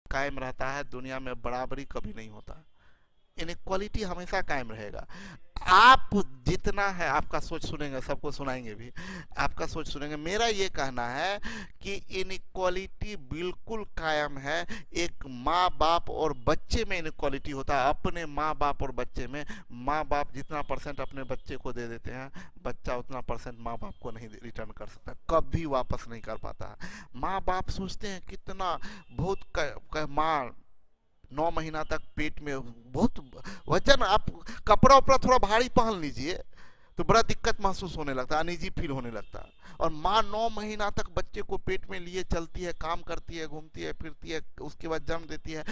कायम रहता है। दुनिया में बराबरी कभी नहीं होता, इनइक्वालिटी हमेशा कायम रहेगा। आप जितना है, आपका सोच सुनेंगे, सबको सुनाएंगे भी, आपका सोच सुनेंगे। मेरा ये कहना है कि इनइक्वालिटी बिल्कुल कायम है। एक माँ बाप और बच्चे में इनइक्वालिटी होता है, अपने माँ बाप और बच्चे में। माँ बाप जितना % अपने बच्चे को दे देते हैं, बच्चा उतना % माँ बाप को नहीं रिटर्न कर सकता, कभी वापस नहीं कर पाता है। माँ बाप सोचते हैं कितना बहुत माँ 9 महीना तक पेट में बहुत वजन, आप कपड़ा उपड़ा थोड़ा भारी पहन लीजिए तो बड़ा दिक्कत महसूस होने लगता है, अनईजी फील होने लगता है। और माँ 9 महीना तक बच्चे को पेट में लिए चलती है, काम करती है, घूमती है, फिरती है, उसके बाद जन्म देती है,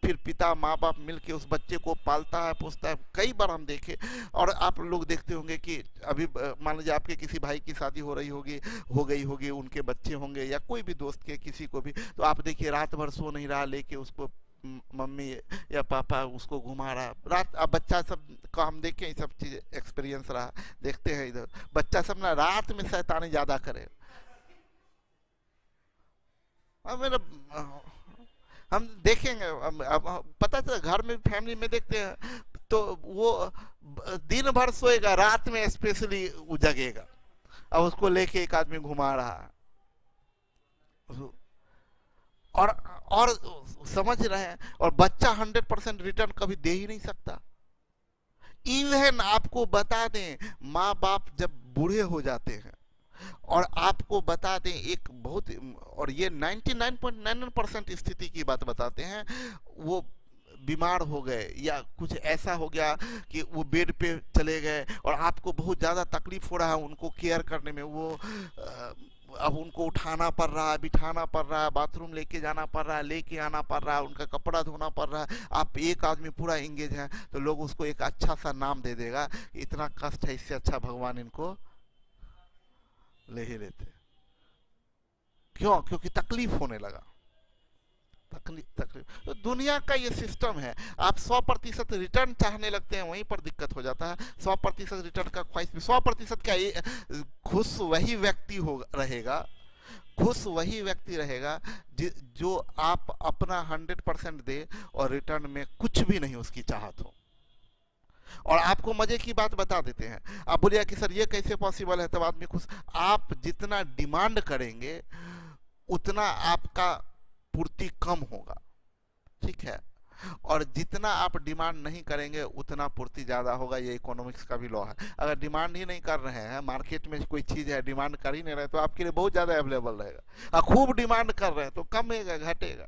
फिर पिता माँ बाप मिलके उस बच्चे को पालता है, पोसता है। कई बार हम देखे, और आप लोग देखते होंगे कि अभी मान लीजिए आपके किसी भाई की शादी हो गई होगी, उनके बच्चे होंगे, या कोई भी दोस्त के किसी को भी, तो आप देखिए रात भर सो नहीं रहा, लेके उसको मम्मी या पापा उसको घुमा रहा रात। अब बच्चा सब को हम देखें, ये सब चीज एक्सपीरियंस रहा, देखते हैं इधर बच्चा सब ना रात में शैतानी ज्यादा करे। अब मेरा हम देखेंगे, अब पता चला घर में फैमिली में देखते हैं तो वो दिन भर सोएगा, रात में स्पेशली वो जगेगा, अब उसको लेके एक आदमी घुमा रहा है। और और समझ रहे हैं, और बच्चा 100% रिटर्न कभी दे ही नहीं सकता। इवन आपको बता दें, माँ बाप जब बूढ़े हो जाते हैं और आपको बता दें एक बहुत, और ये 99.99% स्थिति की बात बताते हैं, वो बीमार हो गए या कुछ ऐसा हो गया कि वो बेड पे चले गए और आपको बहुत ज़्यादा तकलीफ हो रहा है उनको केयर करने में, वो अब उनको उठाना पड़ रहा है, बिठाना पड़ रहा है, बाथरूम लेके जाना पड़ रहा है, लेके आना पड़ रहा है, उनका कपड़ा धोना पड़ रहा है, आप एक आदमी पूरा इंगेज है, तो लोग उसको एक अच्छा सा नाम दे देगा, इतना कष्ट है, इससे अच्छा भगवान इनको ले ही लेते। क्यों? क्योंकि तकलीफ होने लगा। तकलीफ तो दुनिया का ये सिस्टम है। आप 100% रिटर्न चाहने लगते हैं, वहीं पर दिक्कत हो जाता है। 100% रिटर्न का ख्वाहिश, 100% क्या, खुश वही व्यक्ति हो रहेगा, खुश वही व्यक्ति रहेगा जो आप अपना 100% दे और रिटर्न में कुछ भी नहीं उसकी चाहत हो। और आपको मजे की बात बता देते हैं, आप बोलिए कि सर ये कैसे पॉसिबल है, तब आदमी खुश। आप जितना डिमांड करेंगे उतना आपका पूर्ति कम होगा, ठीक है, और जितना आप डिमांड नहीं करेंगे उतना पूर्ति ज्यादा होगा। ये इकोनॉमिक्स का भी लॉ है। अगर डिमांड ही नहीं कर रहे हैं, मार्केट में कोई चीज है डिमांड कर ही नहीं रहे, तो आपके लिए बहुत ज्यादा अवेलेबल रहेगा। और खूब डिमांड कर रहे हैं तो कमेगा, घटेगा।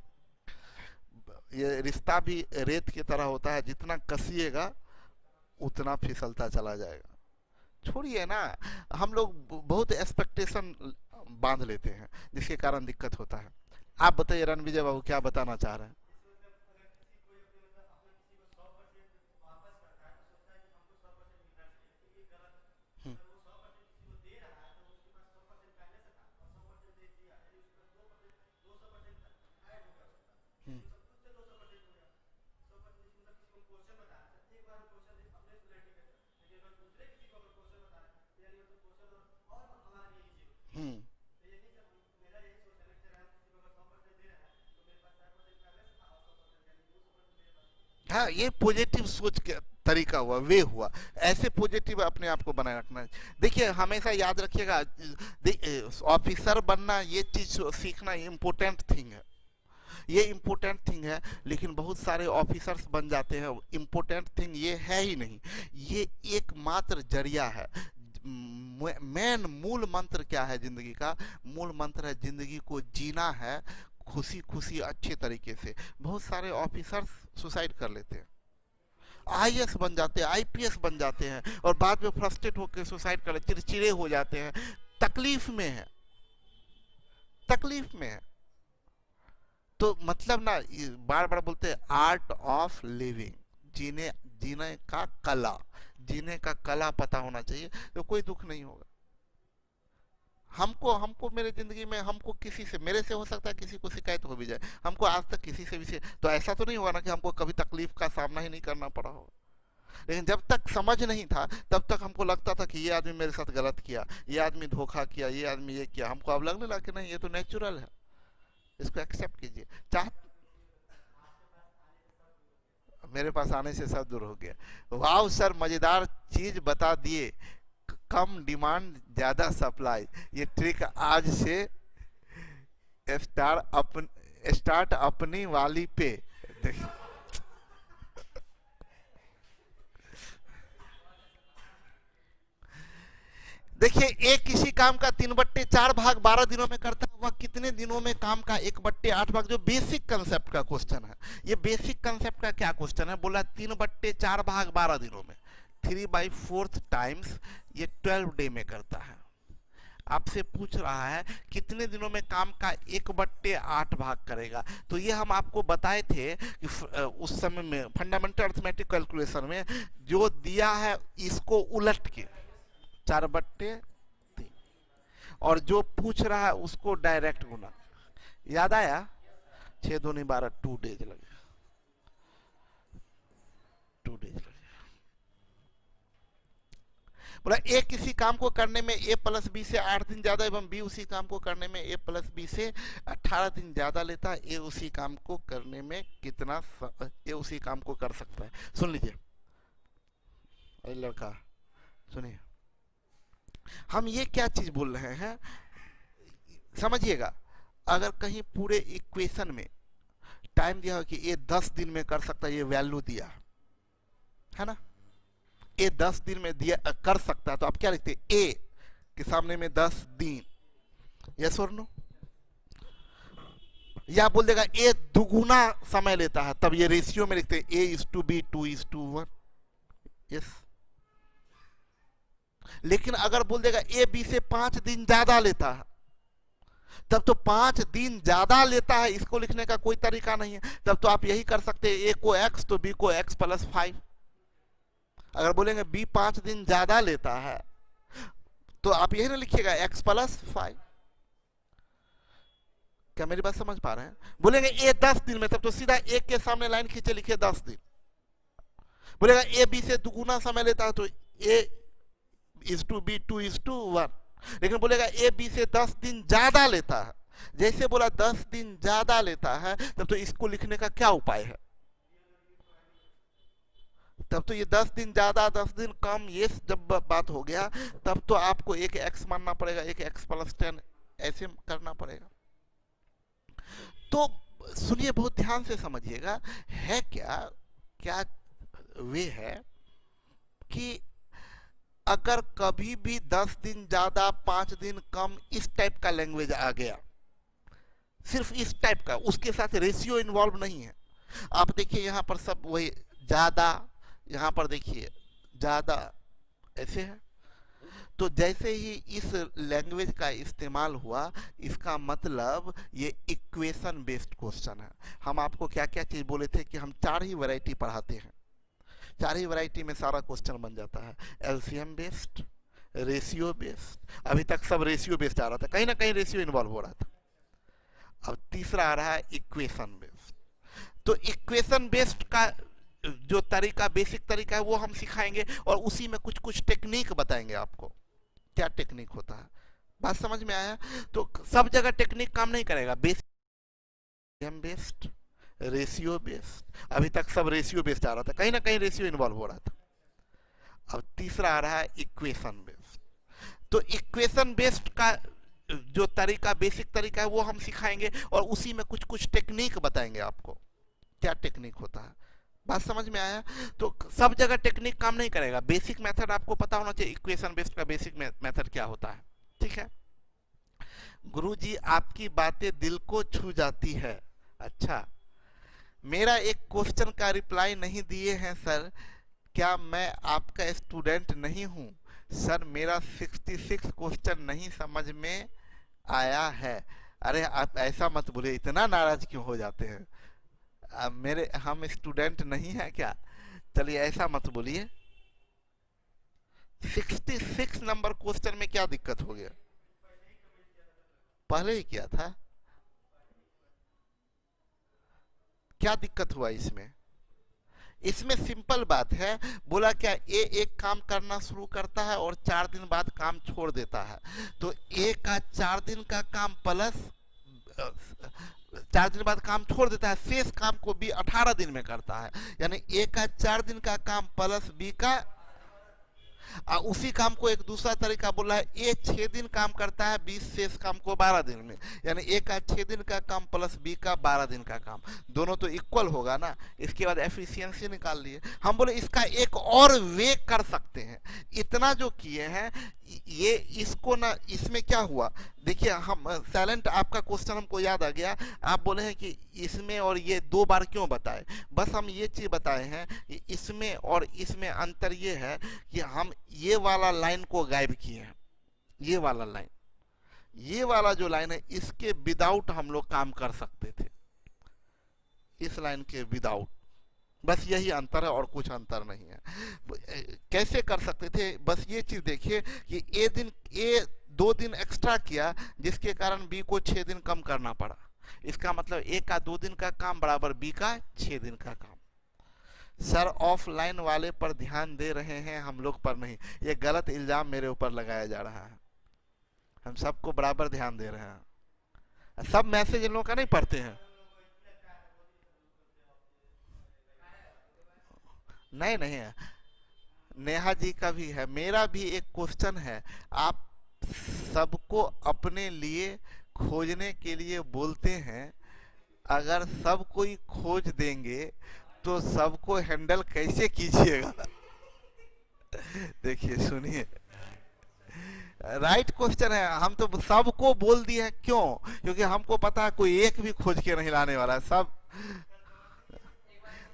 ये रिश्ता भी रेत की तरह होता है, जितना कसिएगा उतना फिसलता चला जाएगा। छोड़िए ना, हम लोग बहुत एक्सपेक्टेशन बांध लेते हैं जिसके कारण दिक्कत होता है। आप बताइए रणविजय बाबू, क्या बताना चाह रहे हैं? हम्म, हम्म, हम्म। हाँ, ये पॉजिटिव सोच के तरीका हुआ, वे हुआ। ऐसे पॉजिटिव अपने आप को बनाए रखना है। देखिए हमेशा याद रखिएगा, ऑफिसर बनना ये चीज सीखना इम्पोर्टेंट थिंग है, ये इम्पोर्टेंट थिंग है, लेकिन बहुत सारे ऑफिसर्स बन जाते हैं। इम्पोर्टेंट थिंग ये है ही नहीं, ये एकमात्र जरिया है। मेन मूल मंत्र क्या है जिंदगी का? मूल मंत्र है जिंदगी को जीना है खुशी खुशी अच्छे तरीके से। बहुत सारे ऑफिसर्स सुसाइड कर लेते हैं, आईएएस बन जाते हैं, आईपीएस बन जाते हैं, और बाद में फ्रस्ट्रेट होकर सुसाइड कर लेते, चिड़चिड़े हो जाते हैं, तकलीफ में है, तकलीफ में है। तो मतलब ना, बार बार बोलते हैं आर्ट ऑफ लिविंग, जीने जीने का कला, जीने का कला पता होना चाहिए, तो कोई दुख नहीं होगा। हमको हमको मेरे जिंदगी में हमको किसी से, मेरे से हो सकता है किसी को शिकायत हो भी जाए, हमको आज तक किसी से भी तो ऐसा तो नहीं हुआ ना कि हमको कभी तकलीफ का सामना ही नहीं करना पड़ा हो। लेकिन जब तक समझ नहीं था तब तक हमको लगता था कि ये आदमी मेरे साथ गलत किया, ये आदमी धोखा किया, ये आदमी ये किया। हमको अब लगने लगा कि नहीं, ये तो नेचुरल है, इसको एक्सेप्ट कीजिए। चाह मेरे पास आने से सब दूर हो गया। वाह सर, मजेदार चीज बता दिए, कम डिमांड ज्यादा सप्लाई। ये ट्रिक आज से स्टार्ट अपनी वाली पे। देखिए, एक किसी काम का 3/4 भाग 12 दिनों में करता है, वह कितने दिनों में काम का 1/8 भाग, जो बेसिक कंसेप्ट का क्वेश्चन है। ये बेसिक कंसेप्ट का क्या क्वेश्चन है? बोला 3/4 भाग 12 दिनों में, 3/4 टाइम्स ये 12 डे में करता है। आपसे पूछ रहा है कितने दिनों में काम का 1/8 भाग करेगा। तो ये हम आपको बताए थे कि उस समय में फंडामेंटल अर्थमेटिक कैलकुलेशन में जो दिया है इसको उलट के 4/3, और जो पूछ रहा है उसको डायरेक्ट गुना। याद आया? 6 दूनी 12, 2 डेज लगे। बोला ए किसी काम को करने में ए प्लस बी से 8 दिन ज्यादा एवं बी उसी काम को करने में ए प्लस बी से 18 दिन ज्यादा लेता है, ए उसी काम को करने में कितना ए उसी काम को कर सकता है। सुन लीजिए, अरे लड़का सुनिए, हम ये क्या चीज बोल रहे हैं समझिएगा। अगर कहीं पूरे इक्वेशन में टाइम दिया हो कि ये 10 दिन में कर सकता है, ये वैल्यू दिया है ना, ये 10 दिन में दिया कर सकता है, तो आप क्या लिखते हैं, ए के सामने में 10 दिन, यस और नो। या बोल देगा ए दुगुना समय लेता है, तब ये रेशियो में लिखते हैं A/B 2:1, यस। लेकिन अगर बोल देगा ए बी से 5 दिन ज्यादा लेता है, तब तो 5 दिन ज्यादा लेता है, इसको लिखने का कोई तरीका नहीं है। तब तो आप यही कर सकते हैं, ए को x तो बी को x + 5। अगर बोलेंगे बी 5 दिन ज्यादा लेता है, तो आप यही ना लिखिएगा x + 5। क्या मेरी बात समझ पा रहे हैं? बोलेंगे ए 10 दिन में, तब तो सीधा एक के सामने लाइन खींचे लिखिए 10 दिन। बोलेगा ए बी से दुगुना समय लेता है, तो A/B 2:1। लेकिन बोलेगा ए बी से 10 दिन ज्यादा लेता है, जैसे बोला 10 दिन ज्यादा लेता है, तब तो इसको लिखने का क्या उपाय है? तब तो ये 10 दिन ज्यादा 10 दिन कम, ये जब बात हो गया, तब तो आपको एक x मानना पड़ेगा, एक x + 10 ऐसे करना पड़ेगा। तो सुनिए, बहुत ध्यान से समझिएगा, है क्या क्या वे है कि अगर कभी भी 10 दिन ज्यादा 5 दिन कम इस टाइप का लैंग्वेज आ गया, सिर्फ इस टाइप का, उसके साथ रेशियो इन्वॉल्व नहीं है। आप देखिए यहां पर सब वही ज्यादा, यहां पर देखिए ज्यादा, ऐसे है। तो जैसे ही इस लैंग्वेज का इस्तेमाल हुआ, इसका मतलब ये इक्वेशन बेस्ड क्वेश्चन है। हम आपको क्या क्या चीज बोले थे कि हम 4 ही वैरायटी पढ़ाते हैं, 4 ही वैरायटी में सारा क्वेश्चन बन जाता है। एलसीएम बेस्ड, रेशियो बेस्ड, अभी तक सब रेशियो बेस्ड आ रहा था, कहीं ना कहीं रेशियो इन्वॉल्व हो रहा था। अब तीसरा आ रहा है इक्वेशन बेस्ड। तो इक्वेशन बेस्ड का जो तरीका, बेसिक तरीका है, वो हम सिखाएंगे और उसी में कुछ कुछ टेक्निक बताएंगे आपको, क्या टेक्निक होता है। बात समझ में आया? तो सब जगह टेक्निक काम नहीं करेगा। बेसिक बेस्ड, रेशियो बेस्ड, अभी तक सब रेशियो बेस्ड आ रहा था, कहीं ना कहीं रेशियो इन्वॉल्व हो रहा था। अब तीसरा आ रहा है इक्वेशन बेस्ड। तो इक्वेशन बेस्ड का जो तरीका, बेसिक तरीका है, वो हम सिखाएंगे और उसी में कुछ कुछ टेक्निक बताएंगे आपको, क्या टेक्निक होता है। बात समझ में आया? तो सब जगह टेक्निक काम नहीं करेगा, बेसिक मेथड आपको पता होना चाहिए, इक्वेशन बेस्ड का बेसिक मेथड क्या होता है। ठीक है गुरुजी, आपकी बातें दिल को छू जाती है। अच्छा, मेरा एक क्वेश्चन का रिप्लाई नहीं दिए हैं सर, क्या मैं आपका स्टूडेंट नहीं हूं? सर मेरा 66 क्वेश्चन नहीं समझ में आया है। अरे आप ऐसा मत बोलिए, इतना नाराज क्यों हो जाते हैं? मेरे हम स्टूडेंट नहीं है क्या? चलिए ऐसा मत बोलिए। 66 नंबर क्वेश्चन में क्या दिक्कत हो गया? पहले ही किया था, क्या दिक्कत हुआ इसमें? इसमें सिंपल बात है, बोला क्या ए एक काम करना शुरू करता है और 4 दिन बाद काम छोड़ देता है, तो ए का 4 दिन का काम प्लस 4 दिन बाद काम छोड़ देता है, शेष काम को बी 18 दिन में करता है, यानी ए का 4 दिन का काम प्लस बी का, उसी काम को एक दूसरा तरीका बोला है, ए 6 दिन काम करता है, बी शेष काम को 12 दिन में, यानी ए का 6 दिन का काम प्लस बी का 12 दिन का काम, दोनों तो इक्वल होगा ना। इसके बाद एफिशिएंसी निकाल लिए। हम बोले इसका एक और वे कर सकते हैं, इतना जो किए हैं ये, इसको ना, इसमें क्या हुआ देखिए, हम साइलेंट, आपका क्वेश्चन हमको याद आ गया। आप बोले हैं कि इसमें और ये 2 बार क्यों बताए? बस हम ये चीज बताए हैं कि इसमें और इसमें अंतर ये है कि हम ये वाला लाइन को गायब किए हैं, ये वाला लाइन, ये वाला जो लाइन है, इसके विदाउट हम लोग काम कर सकते थे, इस लाइन के विदाउट, बस यही अंतर है और कुछ अंतर नहीं है। कैसे कर सकते थे? बस ये चीज देखिए कि ए 2 दिन एक्स्ट्रा किया, जिसके कारण बी को 6 दिन कम करना पड़ा। इसका मतलब ए का 2 दिन का काम बराबर बी का 6 दिन का काम। सर ऑफलाइन वाले पर ध्यान दे रहे हैं, हम लोग पर नहीं। ये गलत इल्जाम मेरे ऊपर लगाया जा रहा है। हम सबको बराबर ध्यान दे रहे हैं। सब मैसेज इन लोगों का नहीं पढ़ते हैं। नहीं नहीं है, नेहा जी का भी है, मेरा भी एक क्वेश्चन है। आप सबको अपने लिए खोजने के लिए बोलते हैं, अगर सब कोई खोज देंगे तो सबको हैंडल कैसे कीजिएगा? देखिए सुनिए, राइट क्वेश्चन है। हम तो सबको बोल दिए हैं, क्यों? क्योंकि हमको पता है कोई एक भी खोज के नहीं लाने वाला है, सब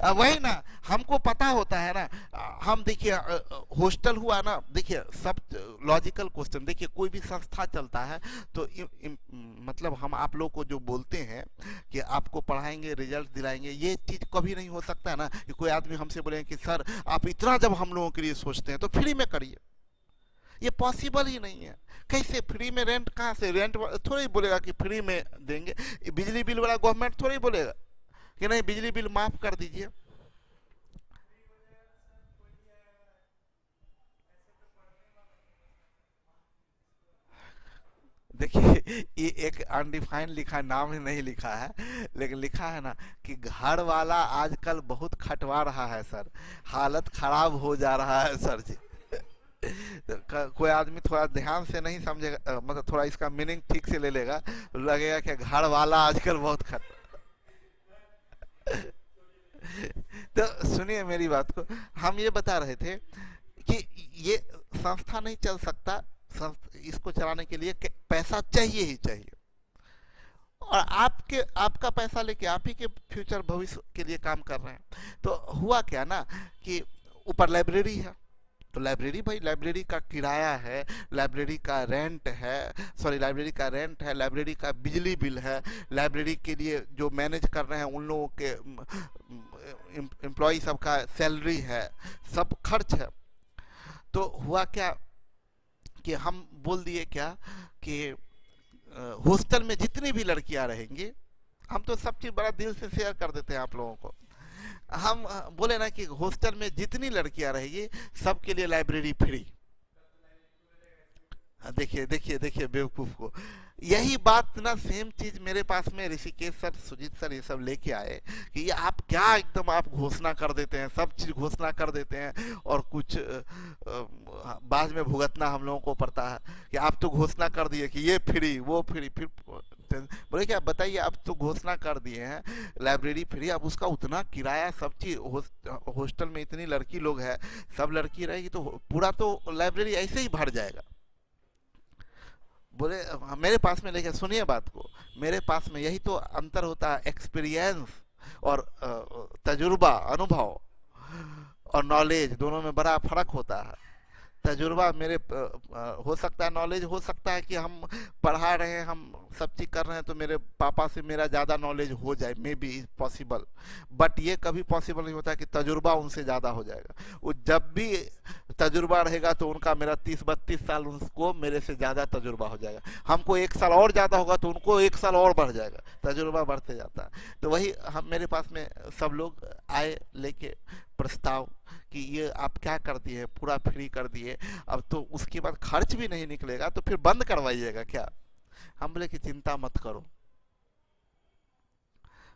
वही ना, हमको पता होता है ना। हम देखिए हॉस्टल हुआ ना, देखिए सब लॉजिकल क्वेश्चन। देखिए कोई भी संस्था चलता है तो मतलब हम आप लोग को जो बोलते हैं कि आपको पढ़ाएंगे, रिजल्ट दिलाएंगे, ये चीज कभी नहीं हो सकता है ना कि कोई आदमी हमसे बोले कि सर आप इतना जब हम लोगों के लिए सोचते हैं तो फ्री में करिए। ये पॉसिबल ही नहीं है। कैसे फ्री में? रेंट कहाँ से? रेंट थोड़ी बोलेगा कि फ्री में देंगे। बिजली बिल वाला गवर्नमेंट थोड़ी बोलेगा कि नहीं बिजली बिल माफ कर दीजिए। देखिए ये एक अनडिफाइंड लिखा, नाम ही नहीं लिखा है, लेकिन लिखा है ना कि घर वाला आजकल बहुत खटवा रहा है सर, हालत खराब हो जा रहा है सर जी। तो कोई आदमी थोड़ा ध्यान से नहीं समझेगा, मतलब थोड़ा इसका मीनिंग ठीक से ले लेगा, लगेगा कि घर वाला आजकल बहुत खट। तो सुनिए मेरी बात को, हम ये बता रहे थे कि ये संस्था नहीं चल सकता, इसको चलाने के लिए पैसा चाहिए ही चाहिए। और आपका पैसा लेके आप ही के फ्यूचर भविष्य के लिए काम कर रहे हैं। तो हुआ क्या ना कि ऊपर लाइब्रेरी है, तो लाइब्रेरी भाई, लाइब्रेरी का किराया है, लाइब्रेरी का रेंट है, सॉरी लाइब्रेरी का रेंट है, लाइब्रेरी का बिजली बिल है, लाइब्रेरी के लिए जो मैनेज कर रहे हैं उन लोगों के एम्प्लॉय सबका सैलरी है, सब खर्च है। तो हुआ क्या कि हम बोल दिए क्या कि हॉस्टल में जितनी भी लड़कियां रहेंगी, हम तो सब चीज बड़ा दिल से शेयर कर देते हैं आप लोगों को। हम बोले ना कि हॉस्टल में जितनी लड़कियां रहेगी सबके लिए लाइब्रेरी फ्री। देखिए देखिए देखिए बेवकूफ को, यही बात ना सेम चीज मेरे पास में ऋषिकेश सर, सुजीत सर ये सब लेके आए कि ये आप क्या एकदम आप घोषणा कर देते हैं, सब चीज घोषणा कर देते हैं और कुछ बाद में भुगतना हम लोगों को पड़ता है कि आप तो घोषणा कर दिए कि ये फ्री वो फ्री। फिर बोले क्या बताइए, आप तो घोषणा कर दिए हैं लाइब्रेरी फ्री, अब उसका उतना किराया सब चीज, हॉस्टल में इतनी लड़की लोग है, सब लड़की रहेगी तो पूरा तो लाइब्रेरी ऐसे ही भर जाएगा। बोले मेरे पास में, लेके सुनिए बात को, मेरे पास में यही तो अंतर होता है, एक्सपीरियंस और तजुर्बा, अनुभव और नॉलेज, दोनों में बड़ा फर्क होता है। तजुर्बा मेरे हो सकता है, नॉलेज हो सकता है कि हम पढ़ा रहे हैं, हम सब चीज कर रहे हैं तो मेरे पापा से मेरा ज़्यादा नॉलेज हो जाए, may be is possible, but ये कभी पॉसिबल नहीं होता कि तजुर्बा उनसे ज़्यादा हो जाएगा। वो जब भी तजुर्बा रहेगा तो उनका मेरा 30-32 साल, उनको मेरे से ज़्यादा तजुर्बा हो जाएगा। हमको 1 साल और ज़्यादा होगा तो उनको 1 साल और बढ़ जाएगा, तजुर्बा बढ़ते जाता है। तो वही हम, मेरे पास में सब लोग आए लेके प्रस्ताव कि ये आप क्या कर दिए, पूरा फ्री कर दिए, अब तो उसके बाद खर्च भी नहीं निकलेगा तो फिर बंद करवाइएगा क्या? हम बोले कि चिंता मत करो,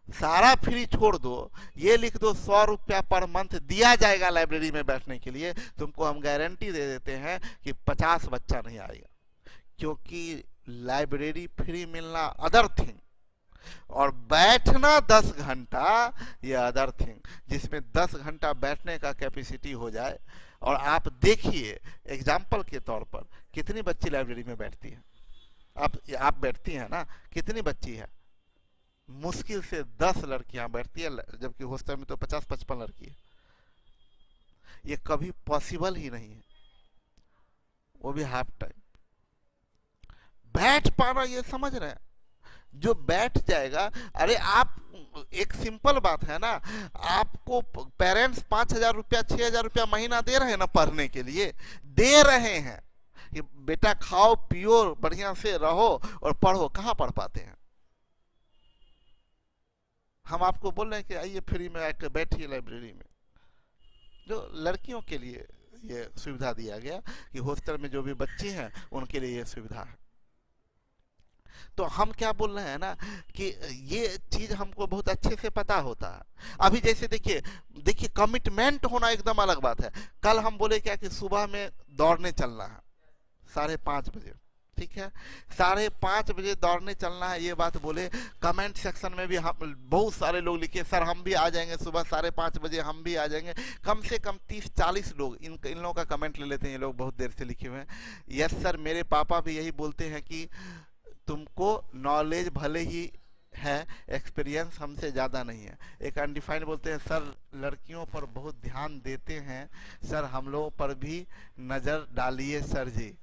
सारा फ्री छोड़ दो, ये लिख दो 100 रुपया पर मंथ दिया जाएगा लाइब्रेरी में बैठने के लिए, तुमको हम गारंटी दे देते हैं कि 50 बच्चा नहीं आएगा। क्योंकि लाइब्रेरी फ्री मिलना अदर थिंग, और बैठना 10 घंटा ये अदर थिंग, जिसमें 10 घंटा बैठने का कैपेसिटी हो जाए। और आप देखिए एग्जाम्पल के तौर पर कितनी बच्ची लाइब्रेरी में बैठती है, आप बैठती हैं ना, कितनी बच्ची है? मुश्किल से 10 लड़कियां बैठती है, जबकि हॉस्टल में तो 50-55 लड़की है। ये कभी पॉसिबल ही नहीं है, वो भी हाफ टाइम बैठ पाना, ये समझ रहे हैं? जो बैठ जाएगा, अरे आप, एक सिंपल बात है ना, आपको पेरेंट्स 5,000 रुपया 6,000 रुपया महीना दे रहे हैं ना पढ़ने के लिए, दे रहे हैं कि बेटा खाओ पियो बढ़िया से रहो और पढ़ो, कहाँ पढ़ पाते हैं? हम आपको बोल रहे हैं कि आइए फ्री में आकर बैठिए लाइब्रेरी में, जो लड़कियों के लिए ये सुविधा दिया गया कि हॉस्टल में जो भी बच्चे हैं उनके लिए ये सुविधा है। तो हम क्या बोल रहे हैं ना कि ये चीज हमको बहुत अच्छे से पता होता है। अभी जैसे देखिए देखिए कमिटमेंट होना एकदम अलग बात है। कल हम बोले क्या कि सुबह में दौड़ने चलना है 5:30 बजे, ठीक है, 5:30 बजे दौड़ने चलना है, ये बात बोले। कमेंट सेक्शन में भी हम बहुत सारे लोग लिखे सर हम भी आ जाएंगे सुबह 5:30 बजे, हम भी आ जाएंगे। कम से कम 30-40 लोग इन लोगों का कमेंट ले लेते हैं। ये लोग बहुत देर से लिखे हुए हैं। यस सर, मेरे पापा भी यही बोलते हैं कि तुमको नॉलेज भले ही है, एक्सपीरियंस हमसे ज़्यादा नहीं है। एक अनडिफाइंड बोलते हैं सर लड़कियों पर बहुत ध्यान देते हैं सर, हम लोगों पर भी नज़र डालिए सर जी।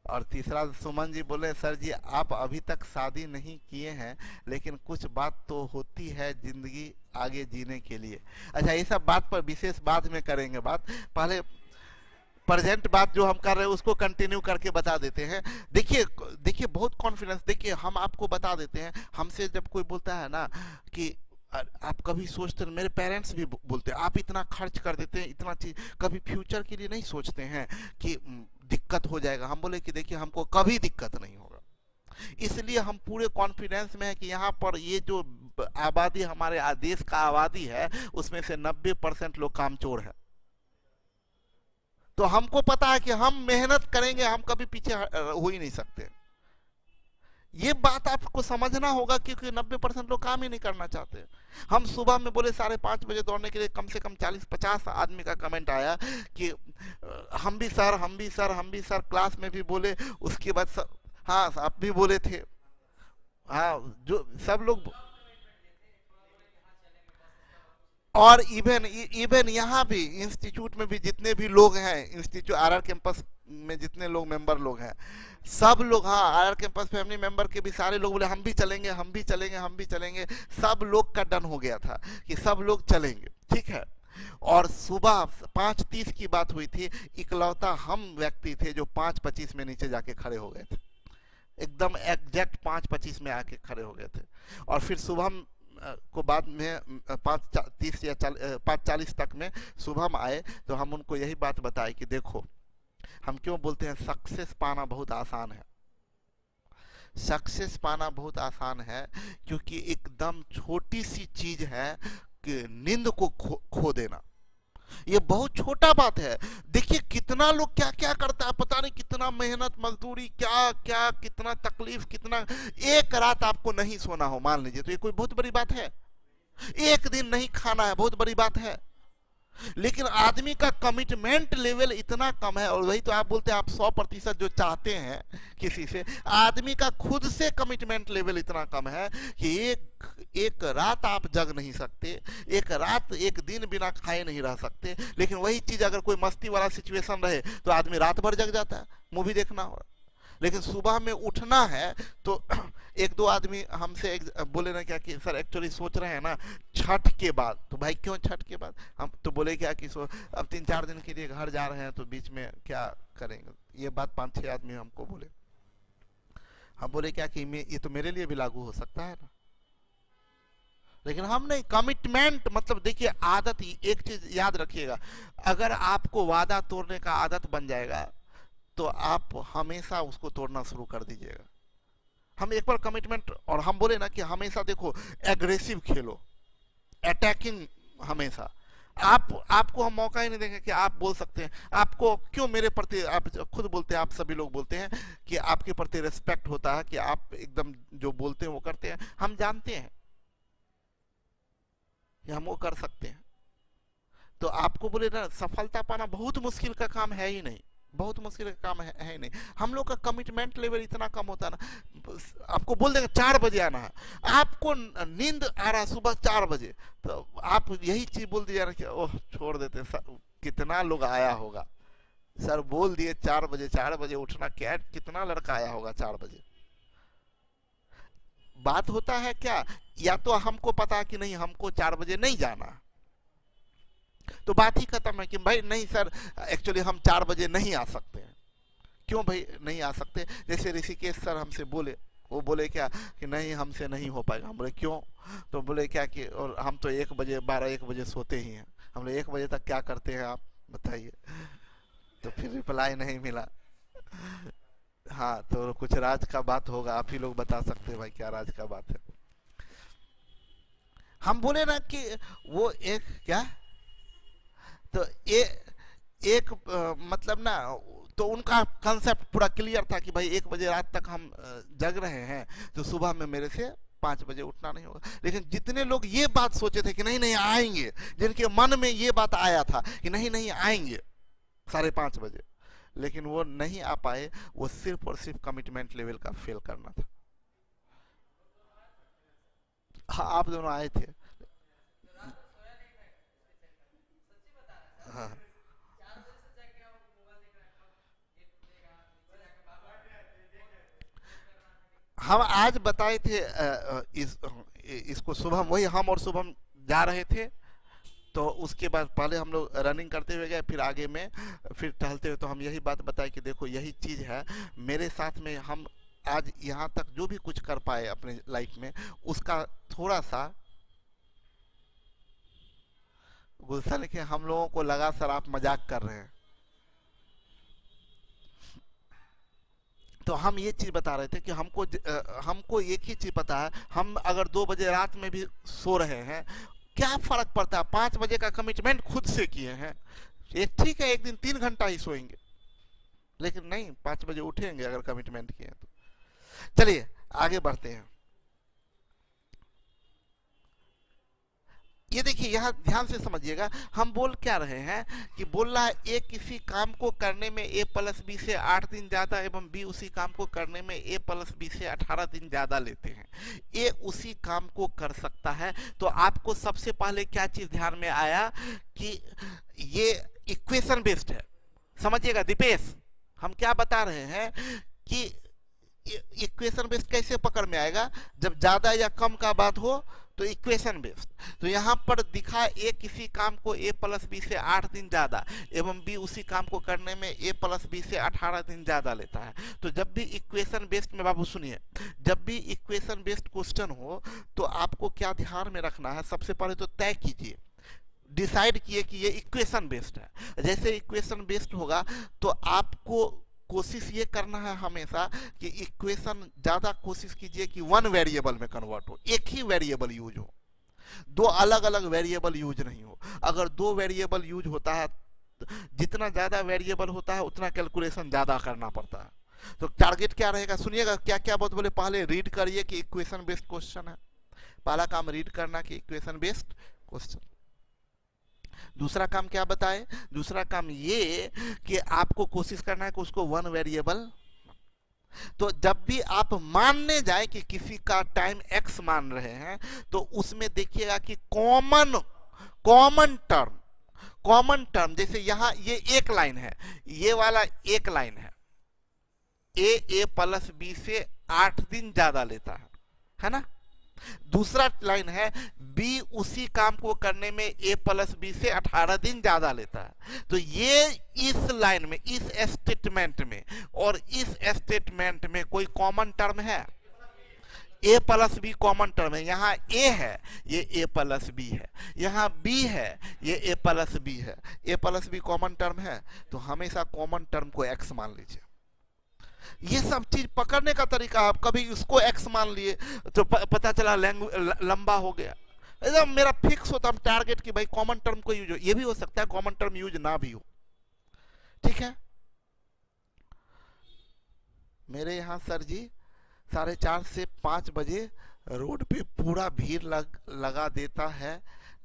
और तीसरा सुमन जी बोले सर जी आप अभी तक शादी नहीं किए हैं, लेकिन कुछ बात तो होती है जिंदगी आगे जीने के लिए। अच्छा, ये सब बात पर विशेष बाद में करेंगे बात, पहले प्रेजेंट बात जो हम कर रहे हैं उसको कंटिन्यू करके बता देते हैं। देखिए देखिए बहुत कॉन्फिडेंस, देखिए हम आपको बता देते हैं। हमसे जब कोई बोलता है ना कि आप कभी सोचते हैं, मेरे पेरेंट्स भी बोलते हैं आप इतना खर्च कर देते हैं, इतना चीज, कभी फ्यूचर के लिए नहीं सोचते हैं कि दिक्कत हो जाएगा। हम बोले कि देखिए हमको कभी दिक्कत नहीं होगा, इसलिए हम पूरे कॉन्फिडेंस में है कि यहाँ पर ये जो आबादी हमारे देश का आबादी है उसमें से 90% लोग कामचोर है। तो हमको पता है कि हम मेहनत करेंगे, हम कभी पीछे हो ही नहीं सकते। ये बात आपको समझना होगा क्योंकि 90% लोग काम ही नहीं करना चाहते। हम सुबह में बोले 5:30 बजे दौड़ने के लिए, कम से कम 40-50 आदमी का कमेंट आया कि हम भी सर, हम भी सर, हम भी सर। क्लास में भी बोले, उसके बाद हाँ आप भी बोले थे, हाँ जो सब लोग। और इवन यहाँ भी इंस्टीट्यूट में भी जितने भी लोग हैं, इंस्टीट्यूट आरआर कैंपस में जितने लोग मेंबर लोग हैं, सब लोग, हाँ आरआर कैंपस फैमिली मेंबर के भी सारे लोग बोले हम भी चलेंगे, हम भी चलेंगे, हम भी चलेंगे। सब लोग का डन हो गया था कि सब लोग चलेंगे, ठीक है। और सुबह 5:30 की बात हुई थी, इकलौता हम व्यक्ति थे जो 5:25 में नीचे जाके खड़े हो गए थे, एकदम एग्जैक्ट 5:25 में आके खड़े हो गए थे। और फिर सुबह को बाद में 5:30 या 5:40 तक में सुबह में आए तो हम उनको यही बात बताए कि देखो हम क्यों बोलते हैं सक्सेस पाना बहुत आसान है। सक्सेस पाना बहुत आसान है क्योंकि एकदम छोटी सी चीज है कि नींद को खो देना। ये बहुत छोटा बात है। देखिए कितना लोग क्या क्या करता है, पता नहीं कितना मेहनत मजदूरी, क्या क्या कितना तकलीफ, कितना। एक रात आपको नहीं सोना हो मान लीजिए तो ये कोई बहुत बड़ी बात है। एक दिन नहीं खाना है बहुत बड़ी बात है। लेकिन आदमी का कमिटमेंट लेवल इतना कम है। और वही तो आप बोलते हैं आप 100% जो चाहते हैं किसी से, आदमी का खुद से कमिटमेंट लेवल इतना कम है कि एक रात आप जग नहीं सकते, एक रात एक दिन बिना खाए नहीं रह सकते। लेकिन वही चीज अगर कोई मस्ती वाला सिचुएशन रहे तो आदमी रात भर जग जाता है, मूवी देखना हो। लेकिन सुबह में उठना है तो एक दो आदमी हमसे बोले ना क्या कि सर एक्चुअली सोच रहे हैं ना छठ के बाद। तो भाई क्यों छठ के बाद? हम तो बोले क्या कि अब 3-4 दिन के लिए घर जा रहे हैं तो बीच में क्या करेंगे। ये बात 5-6 आदमी हमको बोले। हम बोले क्या कि ये तो मेरे लिए भी लागू हो सकता है ना। लेकिन हम नहीं, कमिटमेंट मतलब देखिए आदत, एक चीज याद रखिएगा, अगर आपको वादा तोड़ने का आदत बन जाएगा तो आप हमेशा उसको तोड़ना शुरू कर दीजिएगा। हम एक बार कमिटमेंट, और हम बोले ना कि हमेशा देखो एग्रेसिव खेलो, अटैकिंग हमेशा। आपको हम मौका ही नहीं देंगे कि आप बोल सकते हैं। आपको क्यों मेरे प्रति, आप खुद बोलते हैं, आप सभी लोग बोलते हैं कि आपके प्रति रिस्पेक्ट होता है कि आप एकदम जो बोलते हैं वो करते हैं। हम जानते हैं कि हम वो कर सकते हैं। तो आपको बोले ना सफलता पाना बहुत मुश्किल का काम है ही नहीं, बहुत मुश्किल का काम है ही नहीं। हम लोग का कमिटमेंट लेवल इतना कम होता है ना। आपको बोल देंगे 4 बजे आना है, आपको नींद आ रहा है सुबह 4 बजे, तो आप यही चीज बोल दिया ना कि ओह छोड़ देते हैं। कितना लोग आया होगा, सर बोल दिए 4 बजे, 4 बजे उठना, क्या कितना लड़का आया होगा 4 बजे। बात होता है क्या, या तो हमको पता कि नहीं हमको 4 बजे नहीं जाना, तो बात ही खत्म है कि भाई नहीं सर एक्चुअली हम 4 बजे नहीं आ सकते हैं। क्यों भाई नहीं आ सकते? जैसे ऋषिकेश सर हमसे बोले, वो बोले क्या कि नहीं हमसे नहीं हो पाएगा। हम बोले क्यों? तो बोले क्या कि और हम तो 1 बजे 12-1 बजे सोते ही हैं। हम लोग 1 बजे तक क्या करते हैं आप बताइए। तो फिर रिप्लाई नहीं मिला। हाँ, तो कुछ राज का बात होगा, आप ही लोग बता सकते हैं भाई क्या राज का बात है। हम बोले ना कि वो एक क्या, तो एक मतलब ना, तो उनका कंसेप्ट पूरा क्लियर था कि भाई 1 बजे रात तक हम जग रहे हैं तो सुबह में मेरे से 5 बजे उठना नहीं होगा। लेकिन जितने लोग ये बात सोचे थे कि नहीं नहीं आएंगे, जिनके मन में ये बात आया था कि नहीं नहीं आएंगे 5:30 बजे, लेकिन वो नहीं आ पाए, वो सिर्फ और सिर्फ कमिटमेंट लेवल का फेल करना था। हाँ, आप दोनों आए थे। हाँ, हम आज बताए थे इसको शुभम, वही हम और शुभम जा रहे थे, तो उसके बाद पहले हम लोग रनिंग करते हुए गए, फिर आगे में फिर टहलते हुए, तो हम यही बात बताए कि देखो यही चीज़ है मेरे साथ में, हम आज यहाँ तक जो भी कुछ कर पाए अपने लाइफ में, उसका थोड़ा सा गुस्सा लिखे, हम लोगों को लगा सर आप मजाक कर रहे हैं। तो हम ये चीज बता रहे थे कि हमको एक ही चीज पता है, हम अगर 2 बजे रात में भी सो रहे हैं, क्या फर्क पड़ता है, 5 बजे का कमिटमेंट खुद से किए हैं। ये ठीक है, एक दिन 3 घंटा ही सोएंगे, लेकिन नहीं 5 बजे उठेंगे अगर कमिटमेंट किए तो। चलिए आगे बढ़ते हैं। ये देखिए यहाँ ध्यान से समझिएगा, हम बोल क्या रहे हैं कि बोल रहा है ए किसी काम को करने में a प्लस बी से 8 दिन ज्यादा एवं बी उसी काम को करने में a प्लस बी से 18 दिन ज्यादा लेते हैं। ए उसी काम को कर सकता है, तो आपको सबसे पहले क्या चीज ध्यान में आया कि ये इक्वेशन बेस्ड है। समझिएगा दीपेश, हम क्या बता रहे हैं कि इक्वेशन बेस्ड कैसे पकड़ में आएगा, जब ज्यादा या कम का बात हो तो इक्वेशन बेस्ड। तो यहाँ पर दिखा ए किसी काम को a प्लस बी से 8 दिन ज्यादा एवं बी उसी काम को करने में a प्लस बी से 18 दिन ज्यादा लेता है। तो जब भी इक्वेशन बेस्ड में, बाबू सुनिए, जब भी इक्वेशन बेस्ड क्वेश्चन हो तो आपको क्या ध्यान में रखना है, सबसे पहले तो तय कीजिए, डिसाइड किए कि ये इक्वेशन बेस्ड है। जैसे इक्वेशन बेस्ड होगा तो आपको कोशिश ये करना है हमेशा कि इक्वेशन ज्यादा कोशिश कीजिए कि 1 वेरिएबल में कन्वर्ट हो, एक ही वेरिएबल यूज हो, 2 अलग अलग वेरिएबल यूज नहीं हो। अगर 2 वेरिएबल यूज होता है, जितना ज्यादा वेरिएबल होता है उतना कैलकुलेशन ज्यादा करना पड़ता है। तो टारगेट क्या रहेगा, सुनिएगा क्या क्या बात बोले, पहले रीड करिए कि इक्वेशन बेस्ड क्वेश्चन है, पहला काम रीड करना कि इक्वेशन बेस्ड क्वेश्चन। दूसरा काम क्या बताए, दूसरा काम ये कि आपको कोशिश करना है कि उसको 1 वेरिएबल, तो जब भी आप मानने जाए कि किसी का टाइम x मान रहे हैं तो उसमें देखिएगा कि कॉमन टर्म जैसे यहां ये एक लाइन है, ये वाला एक लाइन है, a प्लस बी से 8 दिन ज्यादा लेता है ना। दूसरा लाइन है बी उसी काम को करने में a प्लस बी से 18 दिन ज्यादा लेता है। तो ये इस लाइन में, इस स्टेटमेंट में और इस स्टेटमेंट में कोई कॉमन टर्म है, a plus B common term है। यहाँ a है, ये a प्लस बी है, यहाँ b है, ये a प्लस बी है, a plus B common term है, तो हमेशा कॉमन टर्म को x मान लीजिए। ये सब चीज पकड़ने का तरीका, आप कभी उसको x मान लिए तो पता चला लंबा हो गया, एकदम मेरा फिक्स होता हम टारगेट कि भाई कॉमन टर्म को यूज हो। ये भी हो सकता है कॉमन टर्म यूज ना भी हो, ठीक है। मेरे यहाँ सर जी 4:30 से 5 बजे रोड पे पूरा भीड़ लगा देता है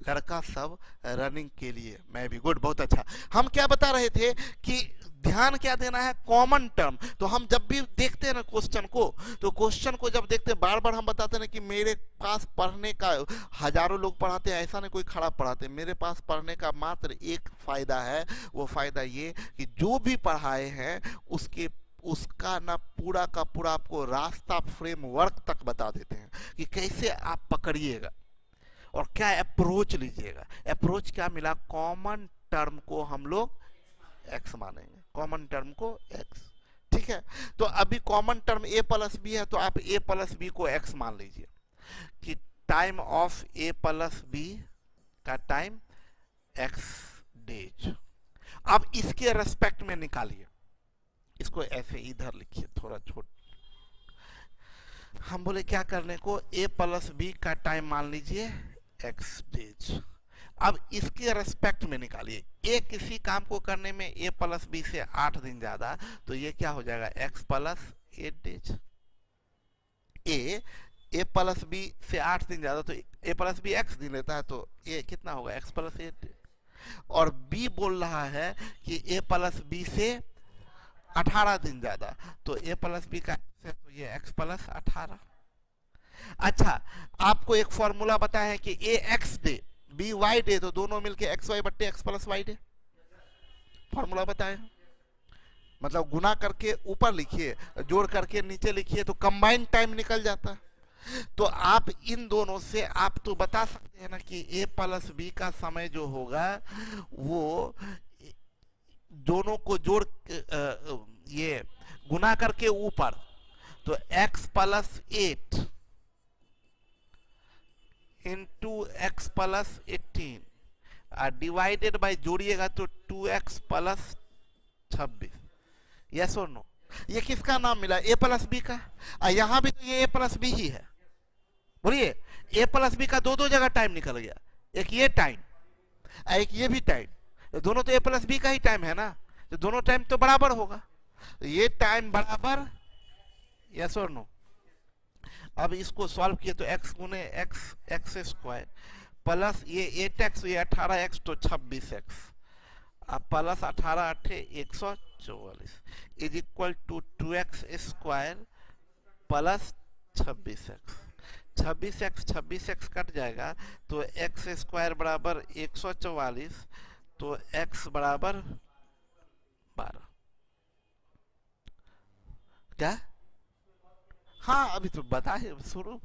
लड़का सब रनिंग के लिए, मैं भी, गुड, बहुत अच्छा। हम क्या बता रहे थे कि ध्यान क्या देना है, कॉमन टर्म। तो हम जब भी देखते हैं ना क्वेश्चन को, तो क्वेश्चन को जब देखते हैं बार बार हम बताते हैं कि मेरे पास पढ़ने का, हजारों लोग पढ़ाते हैं, ऐसा नहीं कोई खराब पढ़ाते, मेरे पास पढ़ने का मात्र एक फायदा है, वो फायदा ये कि जो भी पढ़ाए हैं उसका ना पूरा का पूरा आपको रास्ता फ्रेमवर्क तक बता देते हैं कि कैसे आप पकड़िएगा और क्या अप्रोच लीजिएगा। अप्रोच क्या मिला, कॉमन टर्म को हम लोग x मानेंगे, कॉमन टर्म को x, ठीक है। तो अभी common term a plus B है, तो आप a प्लस बी को x मान लीजिए कि time of a plus B का टाइम x डेज। अब इसके रेस्पेक्ट में निकालिए, इसको ऐसे इधर लिखिए थोड़ा छोटा। हम बोले क्या करने को, a प्लस बी का टाइम मान लीजिए x डेज। अब इसके रेस्पेक्ट में निकालिए, ए किसी काम को करने में a प्लस बी से 8 दिन ज्यादा, तो ये क्या हो जाएगा x प्लस 8 डेज। ए प्लस बी से 8 दिन ज्यादा, तो a प्लस बी x दिन लेता है, तो a कितना होगा x प्लस 8। और b बोल रहा है कि a प्लस बी से 18 दिन ज्यादा, तो a प्लस बी का है तो ये x प्लस 18। अच्छा, आपको एक फॉर्मूला बताया है कि a x day B Y day, तो दोनों मिलके एक्स वाई बट्टे X plus Y day, formula बताए। मतलब गुना करके ऊपर लिखिए, जोड़ करके नीचे लिखिए, तो कंबाइंड टाइम निकल जाता। तो आप इन दोनों से आप तो बता सकते हैं ना कि a प्लस बी का समय जो होगा वो दोनों को जोड़ ये गुना करके ऊपर, तो x plus 8 into x plus 18 divided by जोड़िएगा तो 2x प्लस 26। यस और नो? ये किसका नाम मिला? a प्लस बी का। यहां भी तो ये a प्लस बी ही है। बोलिए, a प्लस बी का दो जगह टाइम निकल गया, एक ये टाइम एक ये भी टाइम, दोनों तो a प्लस बी का ही टाइम है ना, तो दोनों टाइम तो बराबर होगा, ये टाइम बराबर। यस और नो? अब इसको सॉल्व किए तो x गुने एक्स स्क्वायर प्लस ये 8x, ये 18x, तो 26x, अब plus 18 8 144 is equal to 2x square plus 26x। 26x cut जाएगा तो x स्क्वायर बराबर 144, तो x बराबर 12। क्या? हाँ, अभी तो बताए शुरू,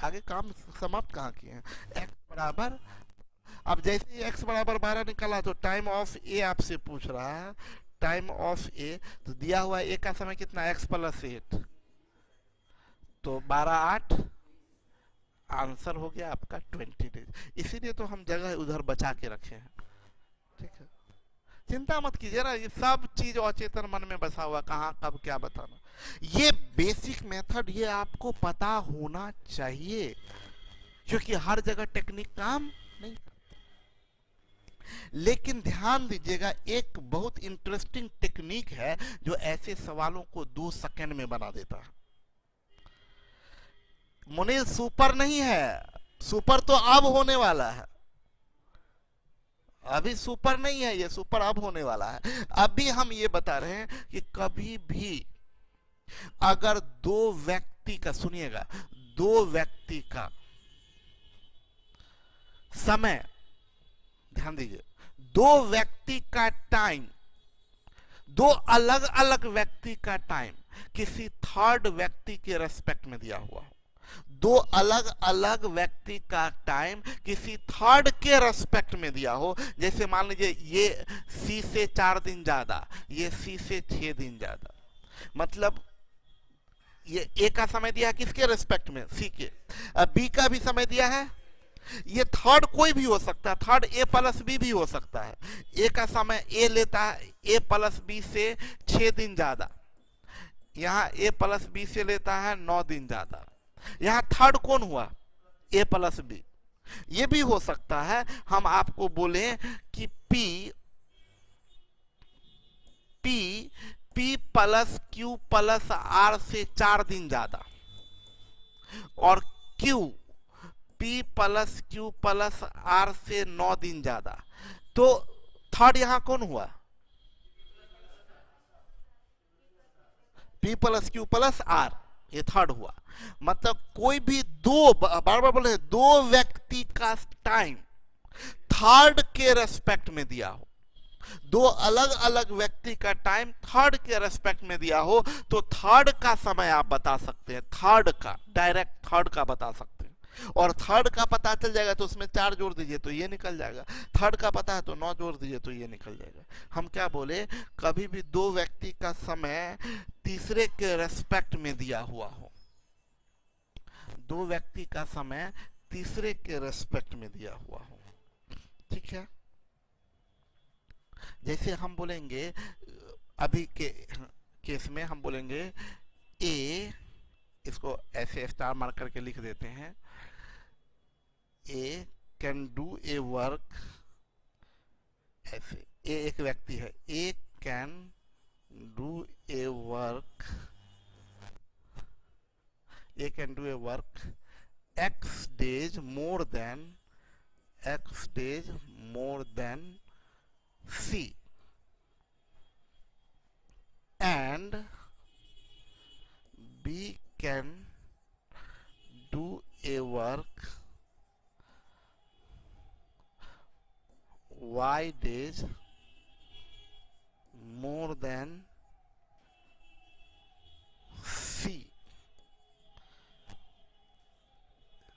आगे काम समाप्त कहाँ किए हैं। x बराबर, अब जैसे ही x बराबर 12 निकला तो टाइम ऑफ a आपसे पूछ रहा है, टाइम ऑफ a, तो दिया हुआ a का समय कितना, x प्लस 8, तो 12 8, आंसर हो गया आपका 20 डेज। इसीलिए तो हम जगह उधर बचा के रखे हैं। ठीक है, चिंता मत कीजिए ना, ये सब चीज अचेतन मन में बसा हुआ, कहाँ कब क्या बताना। ये बेसिक मेथड ये आपको पता होना चाहिए, क्योंकि हर जगह टेक्निक काम नहीं। लेकिन ध्यान दीजिएगा, एक बहुत इंटरेस्टिंग टेक्निक है जो ऐसे सवालों को 2 सेकंड में बना देता है। मुनील, सुपर नहीं है, सुपर तो अब होने वाला है, अभी सुपर नहीं है, ये सुपर अब होने वाला है। अभी हम ये बता रहे हैं कि कभी भी अगर 2 व्यक्ति का, सुनिएगा, 2 व्यक्ति का समय, ध्यान दीजिए, 2 व्यक्ति का टाइम, 2 अलग अलग व्यक्ति का टाइम किसी थर्ड व्यक्ति के रेस्पेक्ट में दिया हुआ हो, 2 अलग अलग व्यक्ति का टाइम किसी थर्ड के रेस्पेक्ट में दिया हो। जैसे मान लीजिए ये C से 4 दिन ज्यादा, ये C से 6 दिन ज्यादा, मतलब ये A का समय दिया किसके रेस्पेक्ट में, C के। अब B का भी समय दिया है, ये थर्ड कोई भी हो सकता है, थर्ड A प्लस बी भी हो सकता है। A का समय A लेता है A प्लस बी से 6 दिन ज्यादा, यहाँ A प्लस बी से लेता है 9 दिन ज्यादा। यहाँ थर्ड कौन हुआ, A प्लस बी। ये भी हो सकता है हम आपको बोले कि P plus Q plus R से 4 दिन ज्यादा, और P plus Q plus R से 9 दिन ज्यादा, तो थर्ड यहां कौन हुआ, P plus Q plus R, ये थर्ड हुआ। मतलब कोई भी 2, बार बार बोले, 2 व्यक्ति का टाइम थर्ड के रेस्पेक्ट में दिया हो, 2 अलग अलग व्यक्ति का टाइम थर्ड के रेस्पेक्ट में दिया हो, तो थर्ड का समय आप बता सकते हैं, थर्ड का, डायरेक्ट थर्ड का बता सकते हैं। और थर्ड का पता चल जाएगा तो उसमें 4 जोड़ दीजिए तो ये निकल जाएगा, थर्ड का पता है तो 9 जोड़ दीजिए तो ये निकल जाएगा। हम क्या बोले, कभी भी 2 व्यक्ति का समय तीसरे के रेस्पेक्ट में दिया हुआ हो, 2 व्यक्ति का समय तीसरे के रेस्पेक्ट में दिया हुआ हो, ठीक है। जैसे हम बोलेंगे अभी के केस में हम बोलेंगे ए, इसको ऐसे स्टार मार्क करके लिख देते हैं, A can do a work, ऐसे ए एक व्यक्ति है, A can do a work, A can do a work x days more than C, and B can do a work y days more than C।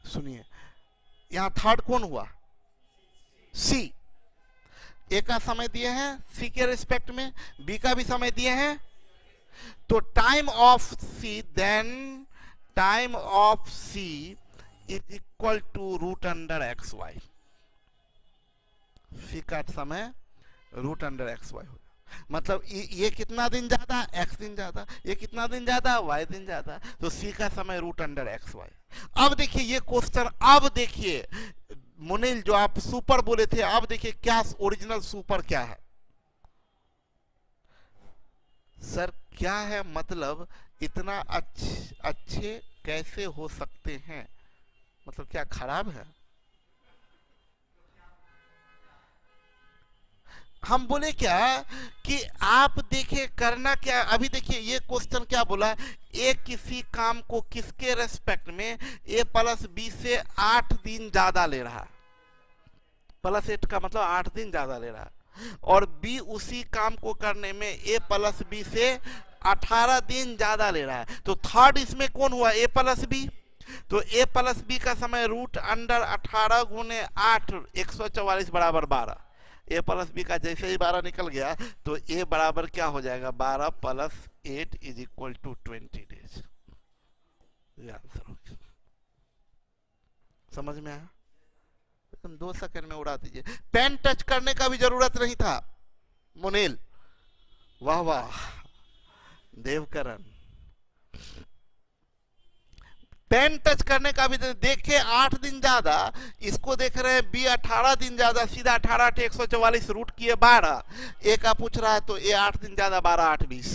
सुनिए, यहां third कौन हुआ? सी। ए का समय दिए हैं सी के रिस्पेक्ट में, बी का भी समय दिए हैं, तो time of C, then time of C is equal to root under x y. C का समय रूट अंडर एक्स वाई हो, मतलब ये कितना दिन ज्यादा, एक्स दिन ज्यादा, ये कितना दिन ज्यादा, वाई दिन ज्यादा, तो सी का समय रूट अंडर एक्स वाई। अब देखिए ये क्वेश्चन, अब देखिए मुनील जो आप सुपर बोले थे, अब देखिए क्या ओरिजिनल सुपर क्या है। सर क्या है मतलब इतना अच्छे कैसे हो सकते हैं, मतलब क्या खराब है? हम बोले क्या कि आप देखिए करना क्या, अभी देखिए ये क्वेश्चन क्या बोला, ए किसी काम को किसके रेस्पेक्ट में ए प्लस बी से 8 दिन ज्यादा ले रहा, प्लस 8 का मतलब 8 दिन ज्यादा ले रहा, और बी उसी काम को करने में ए प्लस बी से 18 दिन ज्यादा ले रहा है, तो थर्ड इसमें कौन हुआ? ए प्लस बी। तो ए प्लस बी का समय रूट अंडर 18 गुने 8, 144 बराबर 12। ए प्लस बी का जैसे ही 12 निकल गया तो ए बराबर क्या हो जाएगा? 12 plus 8 is equal to 20 days. ये आंसर हो गया। समझ में आया? तुम 2 सेकंड में उड़ा दीजिए, पेन टच करने का भी जरूरत नहीं था मुनील, वाह वाह देवकरण, पेन टच करने का भी देखे 8 दिन ज्यादा, इसको देख रहे हैं बी 18 दिन ज्यादा, सीधा 18 8 144 रूट किए 12, ए का पूछ रहा है तो ए 8 दिन ज्यादा, 12 8 20।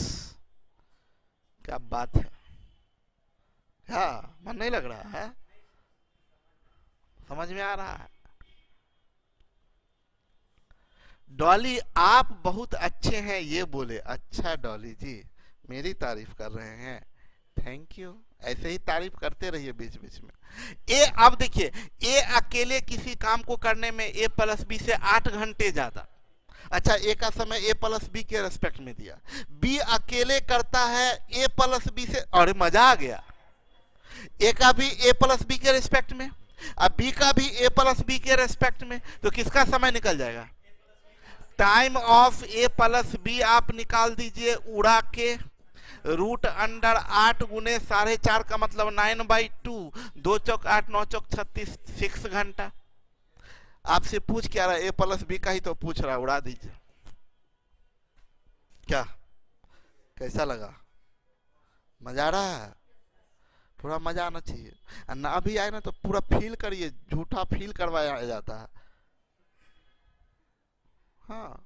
क्या बात है, क्या मन नहीं लग रहा है? समझ में आ रहा है? डॉली आप बहुत अच्छे हैं ये बोले, अच्छा डॉली जी मेरी तारीफ कर रहे हैं, थैंक यू, ऐसे ही तारीफ करते रहिए बीच बीच में। ए अब देखिए, ए अकेले किसी काम को करने में ए प्लस बी से 8 घंटे ज्यादा, अच्छा ए का समय ए प्लस बी के रेस्पेक्ट में दिया, बी अकेले करता है ए प्लस बी से, और मजा आ गया, ए का भी ए प्लस बी के रेस्पेक्ट में, अब बी का भी ए प्लस बी के रेस्पेक्ट में, तो किसका समय निकल जाएगा? Time of A plus B आप निकाल दीजिए उड़ा के, रूट अंडर 8 गुने 4.5 का मतलब 9/2, 2 चौक 8 9 चौक 36, 6 घंटा। आपसे पूछ क्या रहा है? ए प्लस बी का ही तो पूछ रहा है, उड़ा दीजिए। क्या कैसा लगा? मजा आ रहा है? थोड़ा मजा आना चाहिए, ना अभी आए ना तो पूरा फील करिए, झूठा फील करवाया जाता है। हाँ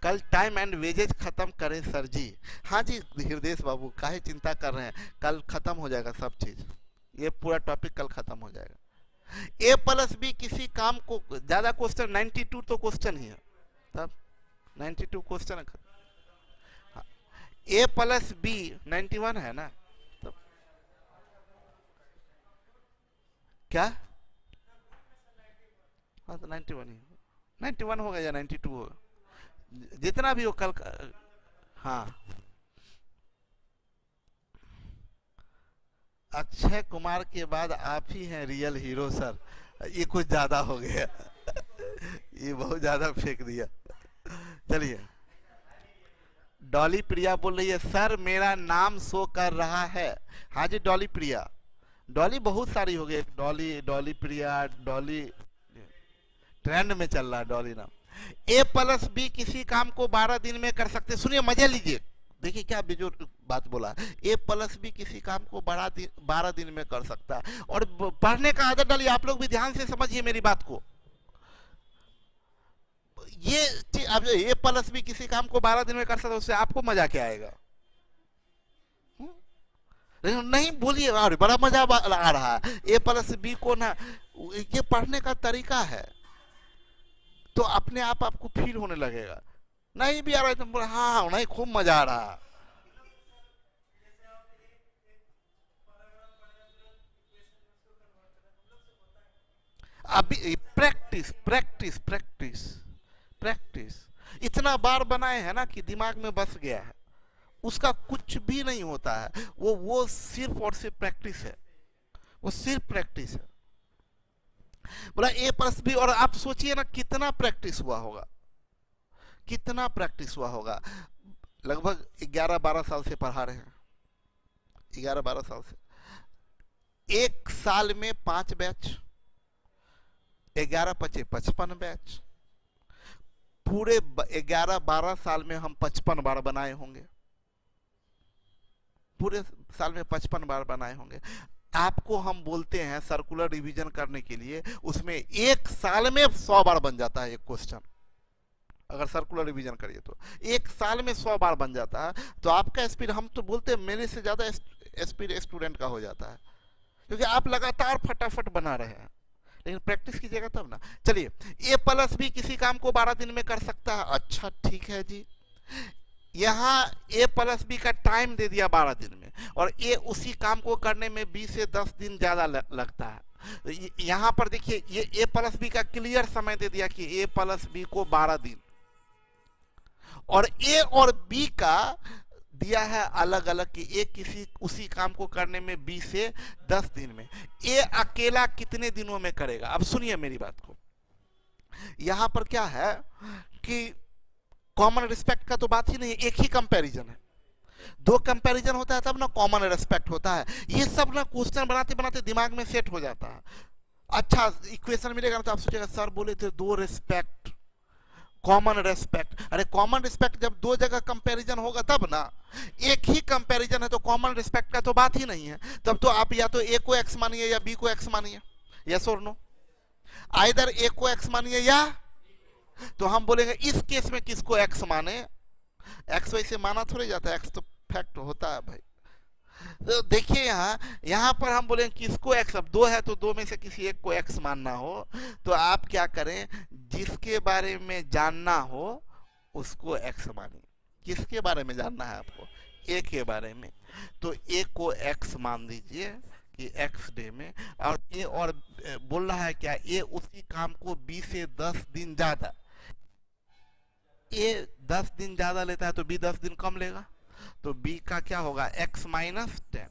कल टाइम एंड वेजेज खत्म करें सर जी। हाँ जी हृदय बाबू काहे चिंता कर रहे हैं, कल खत्म हो जाएगा सब चीज, ये पूरा टॉपिक कल खत्म हो जाएगा। ए प्लस बी किसी काम को ज्यादा, क्वेश्चन 92 तो क्वेश्चन ही है, तब 92 क्वेश्चन है। हाँ, ए प्लस बी 91 है ना, तब क्या? हाँ तो 91 होगा या 92 होगा, जितना भी हो कल का। हाँ अक्षय कुमार के बाद आप ही हैं रियल हीरो सर, ये कुछ ज्यादा हो गया ये बहुत ज्यादा फेंक दिया। चलिए डॉली प्रिया बोल रही है सर मेरा नाम शो कर रहा है। हाँ जी डॉली प्रिया, डॉली बहुत सारी हो गई, डॉली, डॉली प्रिया, डॉली, ट्रेंड में चल रहा है डॉली नाम। ए प्लस बी किसी काम को 12 दिन में कर सकते, सुनिए मजा लीजिए, देखिए क्या बेजोर बात बोला। ए प्लस बी किसी काम को 12 दिन में कर सकता है। और पढ़ने का आदत डालिए, आप लोग भी ध्यान से समझिए मेरी बात को। ये अब ए प्लस बी किसी काम को 12 दिन में कर सकता है, उससे आपको मजा क्या आएगा? नहीं बोलिए, अरे बड़ा मजा आ रहा है। ए प्लस बी को ना, ये पढ़ने का तरीका है, तो अपने आप आपको फील होने लगेगा। नहीं भी आ रहा है तो हाँ नहीं, खूब मजा आ रहा है। अभी प्रैक्टिस प्रैक्टिस प्रैक्टिस प्रैक्टिस, इतना बार बनाए हैं ना कि दिमाग में बस गया है, उसका कुछ भी नहीं होता है। वो सिर्फ और सिर्फ प्रैक्टिस है, वो सिर्फ प्रैक्टिस है। बोला ए प्लस बी, और आप सोचिए ना कितना प्रैक्टिस हुआ होगा, कितना प्रैक्टिस हुआ होगा। लगभग 11-12 साल से पढ़ा रहे हैं, 11-12 साल से। एक साल में 5 बैच, 11-5 55 बैच, पूरे 11-12 साल में हम 55 बार बनाए होंगे, पूरे साल में 55 बार बनाए होंगे। आपको हम बोलते हैं सर्कुलर रिवीजन करने के लिए, उसमें एक साल में 100 बार बन जाता है एक क्वेश्चन। अगर सर्कुलर रिवीजन करिए तो एक साल में 100 बार बन जाता है। तो आपका स्पीड, हम तो बोलते हैं मेरे से ज्यादा स्पीड स्टूडेंट का हो जाता है, क्योंकि आप लगातार फटाफट बना रहे हैं। लेकिन प्रैक्टिस कीजिएगा तब ना। चलिए, ए प्लस बी किसी काम को 12 दिन में कर सकता है। अच्छा ठीक है जी, यहाँ ए प्लस बी का टाइम दे दिया 12 दिन में, और ए उसी काम को करने में 20 से 10 दिन ज्यादा लगता है। यहाँ पर देखिए, ये ए प्लस बी का क्लियर समय दे दिया कि ए प्लस बी को 12 दिन, और ए और बी का दिया है अलग अलग कि ए किसी उसी काम को करने में 20 से 10 दिन में। ए अकेला कितने दिनों में करेगा? अब सुनिए मेरी बात को, यहां पर क्या है कि कॉमन रिस्पेक्ट का तो बात ही नहीं है, एक ही कंपैरिजन है। 2 कंपैरिजन होता है तब ना कॉमन रिस्पेक्ट होता है। ये सब ना क्वेश्चन बनाते बनाते दिमाग में सेट हो जाता है। अच्छा इक्वेशन मिलेगा ना तो आप सोचेगा सर बोले थे 2 रिस्पेक्ट, कॉमन रिस्पेक्ट। अरे कॉमन रिस्पेक्ट जब 2 जगह कंपैरिजन होगा तब ना। एक ही कंपैरिजन है तो कॉमन रिस्पेक्ट का तो बात ही नहीं है। तब तो आप या तो ए को एक्स मानिए या बी को एक्स मानिए, यस और नो। आइदर ए को एक्स मानिए या, तो हम बोलेंगे इस केस में किसको एक्स माने। एक्स वैसे माना थोड़ी जाता है, एक्स तो फैक्ट होता है भाई। तो देखिए यहाँ पर हम बोलेंगे किसको एक्स, अब 2 है तो 2 में से किसी एक को एक्स मानना हो तो आप क्या करें, जिसके बारे में जानना हो उसको एक्स मानिए। किसके बारे में जानना है आपको? ए के बारे में, तो ए को एक्स मान दीजिए कि एक्स डे में। और ए और बोल रहा है क्या, ए उसी काम को 20 से 10 दिन ज्यादा, ए 10 दिन ज्यादा लेता है तो बी 10 दिन कम लेगा, तो b का क्या होगा x माइनस 10।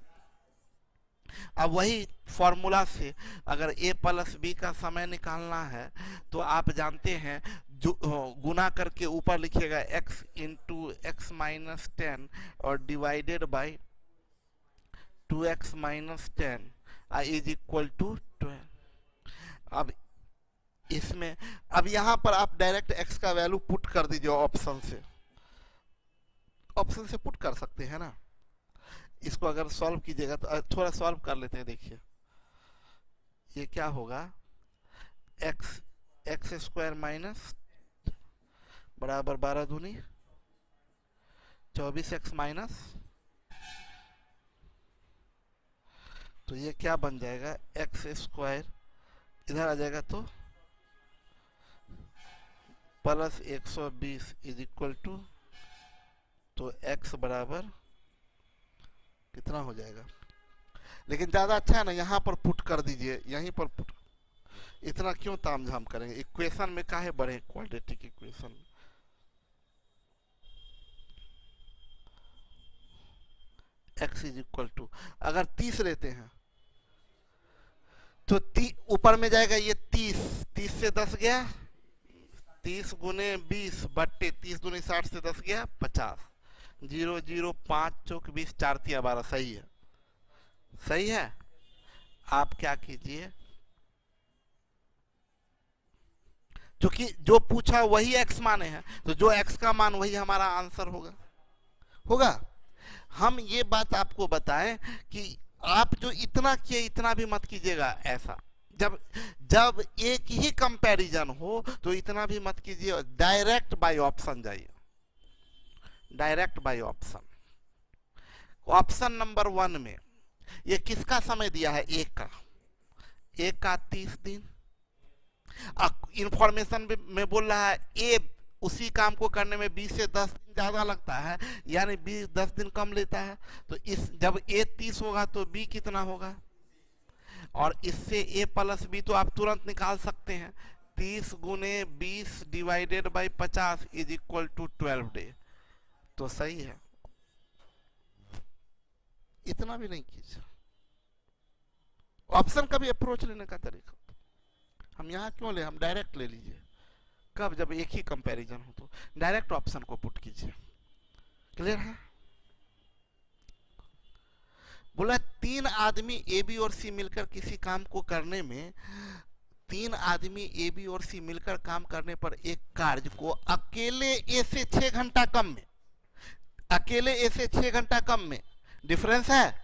अब वही फॉर्मूला से अगर a प्लस बी का समय निकालना है तो आप जानते हैं जो गुना करके ऊपर लिखिएगा x इंटू एक्स माइनस 10 और divided by 2x minus 10 is equal to 12। अब इसमें अब यहां पर आप डायरेक्ट x का वैल्यू पुट कर दीजिए ऑप्शन से, ऑप्शन से पुट कर सकते हैं ना। इसको अगर सॉल्व कीजिएगा तो थोड़ा सॉल्व कर लेते हैं। देखिए ये क्या होगा, एक्स स्क्वायर माइनस बराबर 12 दूनी 24x माइनस, तो ये क्या बन जाएगा, एक्स स्क्वायर इधर आ जाएगा तो प्लस 120 इज इक्वल टू, तो x बराबर कितना हो जाएगा। लेकिन ज्यादा अच्छा है ना, यहां पर पुट कर दीजिए, यहीं पर पुट। इतना क्यों तामझाम करेंगे, इक्वेशन में काहे बढ़े, quadratic equation. x is equal to, अगर 30 लेते हैं तो ऊपर में जाएगा ये 30 से 10 गया 30 गुने 20 बट्टे 30 दूनी 60 से 10 गया 50, 0 0 5 चौक 20 4 3 12, सही है, सही है। आप क्या कीजिए, क्योंकि जो पूछा वही x माने हैं, तो जो x का मान वही हमारा आंसर होगा। होगा। हम ये बात आपको बताएं कि आप जो इतना किए इतना भी मत कीजिएगा ऐसा। जब जब एक ही कंपैरिजन हो तो इतना भी मत कीजिए, डायरेक्ट बाय ऑप्शन जाइए, direct by option. Option number 1 में ये किसका समय दिया है, एक का 30 दिन। इंफॉर्मेशन में बोल रहा है ए उसी काम को करने में 20 से 10 दिन ज्यादा लगता है, यानी 10 दिन कम लेता है। तो इस जब ए 30 होगा तो बी कितना होगा, और इससे ए प्लस बी तो आप तुरंत निकाल सकते हैं। 30 गुने 20 divided by 50 is equal to 12 day. तो सही है, इतना भी नहीं कीजिए। ऑप्शन का भी अप्रोच लेने का तरीका हम यहां क्यों ले, हम डायरेक्ट ले लीजिए। कब, जब एक ही कंपैरिजन हो तो डायरेक्ट ऑप्शन को पुट कीजिए। क्लियर है। बोला 3 आदमी ए बी और सी मिलकर किसी काम को करने में, 3 आदमी ए बी और सी मिलकर काम करने पर एक कार्य को अकेले ए से 6 घंटा कम में, अकेले ए से 6 घंटा कम में, डिफरेंस है,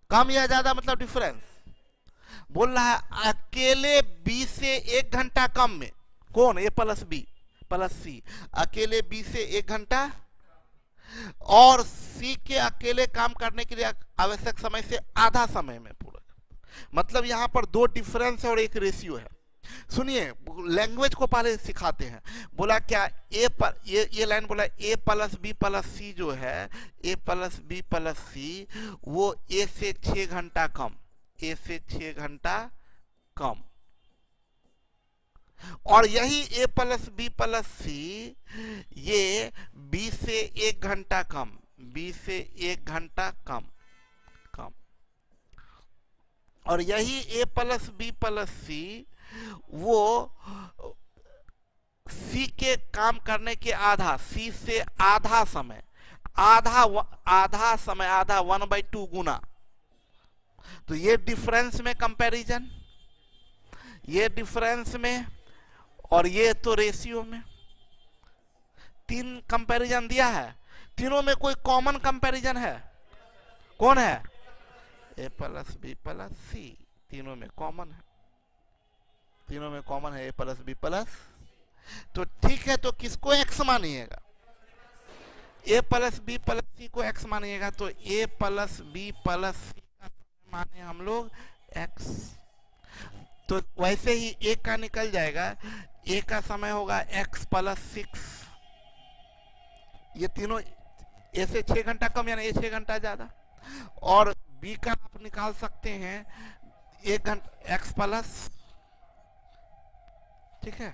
कम या ज्यादा मतलब डिफरेंस। बोल रहा है अकेले बी से 1 घंटा कम में, कौन, ए प्लस बी प्लस सी, अकेले बी से 1 घंटा, और सी के अकेले काम करने के लिए आवश्यक समय से आधा समय में पूरा। मतलब यहां पर 2 डिफरेंस है और 1 रेशियो है। सुनिए, लैंग्वेज को पहले सिखाते हैं। बोला क्या, ए पर ये लाइन बोला ए प्लस बी प्लस सी जो है, ए प्लस बी प्लस सी वो ए से 6 घंटा कम, ए से 6 घंटा कम, और यही ए प्लस बी प्लस सी ये बी से 1 घंटा कम, बी से 1 घंटा कम, और यही ए प्लस बी प्लस सी वो सी के काम करने के आधा, सी से आधा समय, आधा समय, आधा 1/2 गुना। तो ये डिफरेंस में कंपैरिजन, ये डिफरेंस में, और ये तो रेशियो में। 3 कंपैरिजन दिया है, तीनों में कोई कॉमन कंपैरिजन है, कौन है, ए प्लस बी प्लस सी, तीनों में कॉमन है, तीनों में कॉमन है ए प्लस बी प्लस। तो ठीक है, तो किसको एक्स मानिएगा, ए प्लस बी प्लस सी को एक्स मानिएगा, तो ए प्लस बी प्लस सी का माने हम लोग एक्स। तो वैसे ही एक का निकल जाएगा, ए का समय होगा x प्लस 6, ये तीनों ए से 6 घंटा कम यानी ए 6 घंटा ज्यादा, और बी का आप निकाल सकते हैं 1 घंटा x प्लस, ठीक है,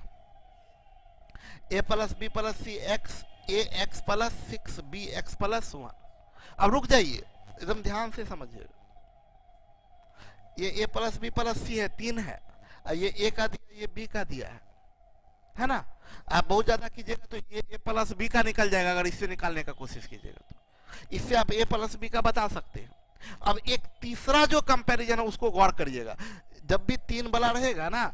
A plus B plus C x, A x plus 6 B x plus 1। अब रुक जाइए, एकदम ध्यान से समझिएगा। ये A plus B plus C है, 3 है, ये ए का दिया, ये बी का दिया है ना। आप बहुत ज्यादा कीजिएगा तो ये ए प्लस बी का निकल जाएगा, अगर इससे निकालने का कोशिश कीजिएगा तो इससे आप ए प्लस बी का बता सकते हैं। अब एक तीसरा जो कंपैरिजन है उसको गौर करिएगा। जब भी 3 वाला रहेगा ना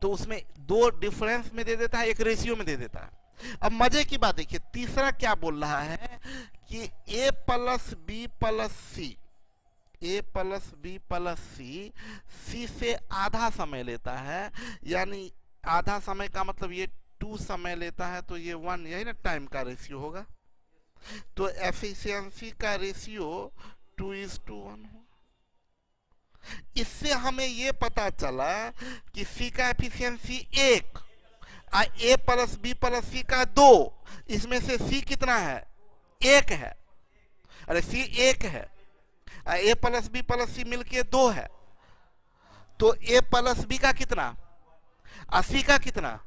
तो उसमें 2 डिफरेंस में दे देता है, 1 रेशियो में दे देता है। अब मजे की बात देखिए, तीसरा क्या बोल रहा है कि ए प्लस बी प्लस सी, ए प्लस बी प्लस सी, सी से आधा समय लेता है, यानी आधा समय का मतलब ये 2 समय लेता है, तो ये 1, यही ना टाइम का रेशियो होगा। तो एफिशिएंसी का रेशियो 2:1 हो। इससे हमें ये पता चला कि सी का एफिशिएंसी 1, ए प्लस बी प्लस सी का 2, इसमें से सी कितना है, 1 है, अरे सी 1 है, ए प्लस बी प्लस सी मिलके 2 है, तो ए प्लस बी का कितना, सी का कितना,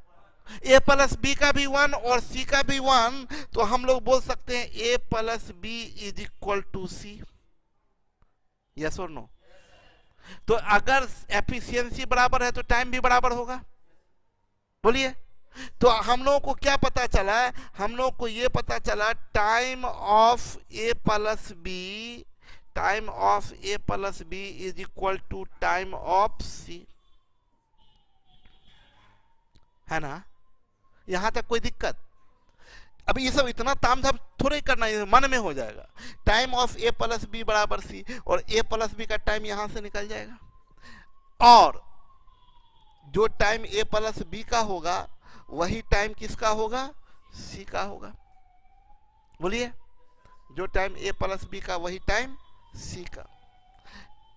ए प्लस बी का भी 1 और सी का भी 1, तो हम लोग बोल सकते हैं A plus B is equal to C. Yes और नो। तो अगर एफिशिएंसी बराबर है तो टाइम भी बराबर होगा, बोलिए। तो हम लोगों को क्या पता चला, हम लोगों को ये पता चला time of A plus B, time of A plus B is equal to time of C, है ना? यहां तक कोई दिक्कत? अब ये सब इतना तामझाम थोड़े करना है, मन में हो जाएगा। Time of A plus B बराबर सी, और ए प्लस बी का टाइम यहां से निकल जाएगा, और जो टाइम ए प्लस बी का होगा वही टाइम किसका होगा? सी का होगा। बोलिए, जो टाइम ए प्लस बी का वही टाइम सी का।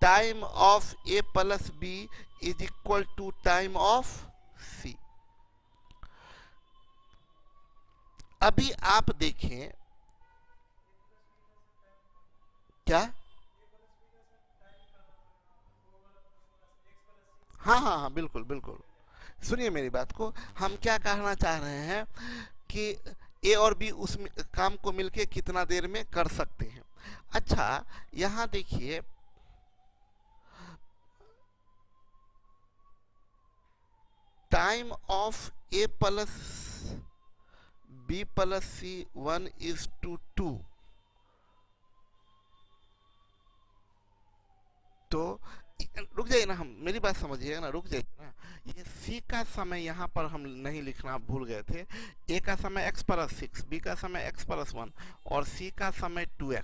Time of A plus B is equal to time of C. अभी आप देखें क्या? हाँ हाँ हाँ, बिल्कुल बिल्कुल। सुनिए मेरी बात को, हम क्या कहना चाह रहे हैं कि ए और बी उस काम को मिलके कितना देर में कर सकते हैं। अच्छा, यहां देखिए, time of A plus B plus C 1:2, तो रुक जाइए ना, हम मेरी बात समझिएगा ना, रुक जाइए ना। ये सी का समय यहाँ पर हम नहीं लिखना भूल गए थे। ए का समय x प्लस 6, बी का समय x प्लस 1 और सी का समय 2x।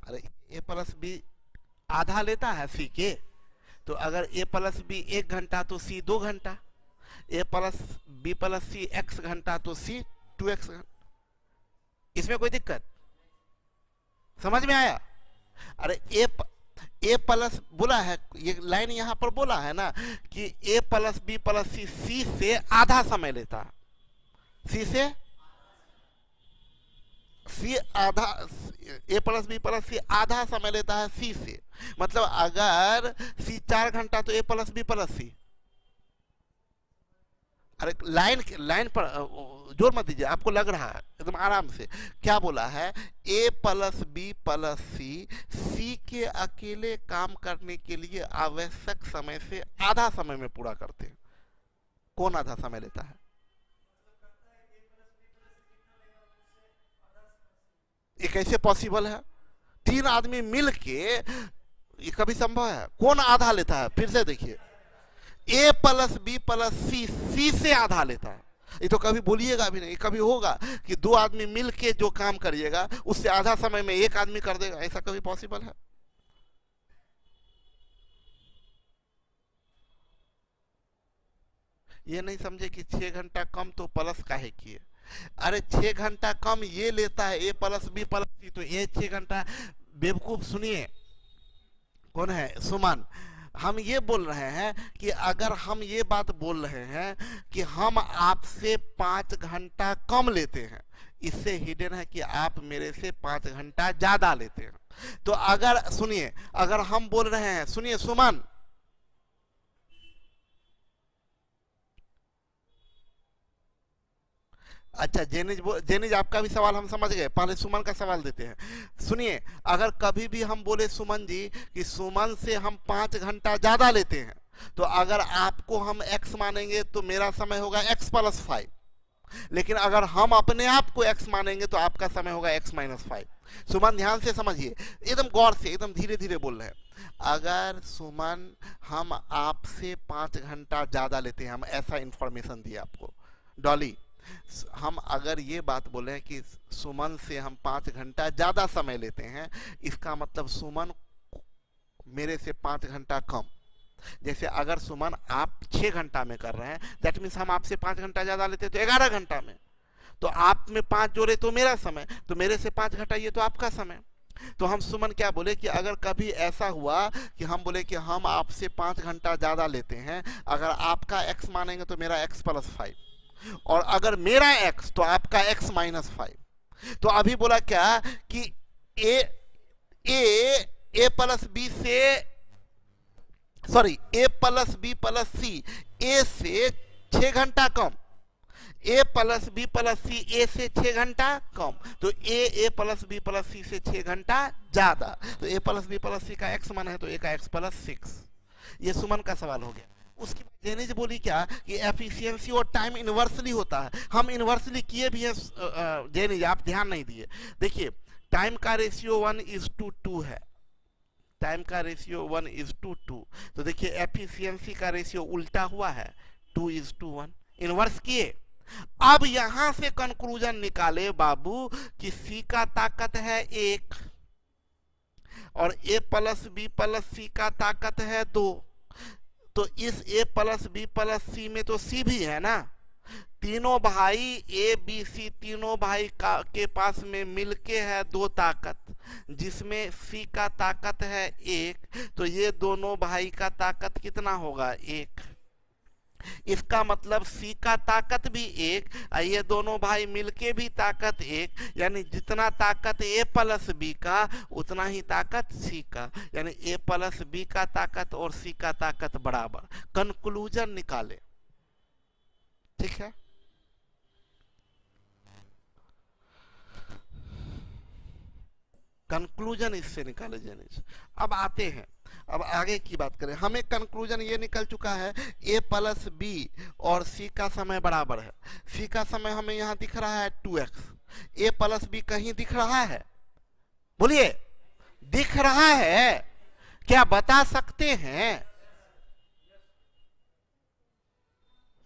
अरे ए प्लस बी आधा लेता है सी के, तो अगर ए प्लस बी 1 घंटा तो सी 2 घंटा, ए प्लस बी प्लस सी x घंटा तो सी 2x घंटा। इसमें कोई दिक्कत? समझ में आया? अरे ए प्लस बोला है, ये लाइन यहां पर बोला है ना कि ए प्लस बी प्लस सी, सी से आधा समय लेता है, सी से सी आधा, ए प्लस बी प्लस सी आधा समय लेता है सी से। मतलब अगर सी 4 घंटा तो ए प्लस बी प्लस सी। अरे लाइन पर जोर मत दीजिए, आपको लग रहा है, एकदम आराम से। क्या बोला है? ए प्लस बी प्लस सी, सी के अकेले काम करने के लिए आवश्यक समय से आधा समय में पूरा करते हैं। कौन आधा समय लेता है? ये कैसे पॉसिबल है? 3 आदमी मिल के, ये कभी संभव है? कौन आधा लेता है? फिर से देखिए, ए प्लस बी प्लस सी, सी से आधा लेता है। ये तो कभी बोलिएगा भी नहीं, कभी होगा कि 2 आदमी मिल के जो काम करिएगा उससे आधा समय में 1 आदमी कर देगा? ऐसा कभी पॉसिबल है? ये नहीं समझे कि 6 घंटा कम तो प्लस काहे किए? अरे 6 घंटा कम ये लेता है ए प्लस बी प्लस सी, तो ये 6 घंटा। बेवकूफ सुनिए, कौन है? सुमन। हम ये बोल रहे हैं कि अगर हम ये बात बोल रहे हैं कि हम आपसे 5 घंटा कम लेते हैं, इससे हिडन है कि आप मेरे से 5 घंटा ज्यादा लेते हैं। तो अगर सुनिए, अगर हम बोल रहे हैं, सुनिए सुमन, अच्छा जेनिज आपका भी सवाल हम समझ गए, पहले सुमन का सवाल देते हैं। सुनिए, अगर कभी भी हम बोले सुमन जी कि सुमन से हम 5 घंटा ज्यादा लेते हैं, तो अगर आपको हम x मानेंगे तो मेरा समय होगा x प्लस 5, लेकिन अगर हम अपने आप को x मानेंगे तो आपका समय होगा x माइनस 5। सुमन ध्यान से समझिए, एकदम गौर से, एकदम धीरे धीरे बोल रहे हैं। अगर सुमन हम आपसे 5 घंटा ज्यादा लेते हैं, हम ऐसा इंफॉर्मेशन दिए आपको। डॉली, हम अगर ये बात बोले कि सुमन से हम 5 घंटा ज्यादा समय लेते हैं, इसका मतलब सुमन मेरे से 5 घंटा कम। जैसे अगर सुमन आप 6 घंटा में कर रहे हैं, दैट मीन्स हम आपसे 5 घंटा ज्यादा लेते हैं तो 11 घंटा में, तो आप में 5 जोड़े तो मेरा समय, तो मेरे से 5 घटाइए तो आपका समय। तो हम सुमन क्या बोले कि अगर कभी ऐसा हुआ कि हम बोले कि हम आपसे 5 घंटा ज्यादा लेते हैं, अगर आपका x मानेंगे तो मेरा x प्लस 5, और अगर मेरा x तो आपका x माइनस 5। तो अभी बोला क्या कि ए प्लस बी से, सॉरी, ए प्लस बी प्लस सी ए से 6 घंटा कम, ए प्लस बी प्लस सी ए से 6 घंटा कम, तो ए प्लस बी प्लस सी से 6 घंटा ज्यादा, तो ए प्लस बी प्लस सी का x मान है तो ए का x प्लस 6। ये सुमन का सवाल हो गया। उसकी जेनिज बोली क्या कि एफिशिएंसी और टाइम इनवर्सली होता है। हम इनवर्सली किए भी हैं जेनिज, आप ध्यान नहीं दिए। देखिए, टाइम का रेशियो 1:2 है, टाइम का रेशियो 1:2। तो देखिए एफिशिएंसी का रेशियो उल्टा हुआ है, 2:1, इनवर्स किए। अब यहां से कंक्लूजन निकाले बाबू कि सी का ताकत है 1 और ए प्लस बी प्लस सी का ताकत है 2। तो इस ए प्लस बी प्लस सी में तो सी भी है ना, तीनों भाई ए बी सी तीनों भाई के पास में मिलके है 2 ताकत, जिसमें सी का ताकत है 1, तो ये दोनों भाई का ताकत कितना होगा 1। इसका मतलब सी का ताकत भी 1, ये दोनों भाई मिलके भी ताकत 1, यानी जितना ताकत ए प्लस बी का उतना ही ताकत सी का, यानी ए प्लस बी का ताकत और सी का ताकत बराबर। कंक्लूजन निकाले, ठीक है। कंक्लूजन इससे निकाले जाने। अब आते हैं, अब आगे की बात करें। हमें कंक्लूजन ये निकल चुका है ए प्लस बी और सी का समय बराबर है। सी का समय हमें यहां दिख रहा है 2x, ए प्लस बी कहीं दिख रहा है, बोलिए दिख रहा है क्या, बता सकते हैं?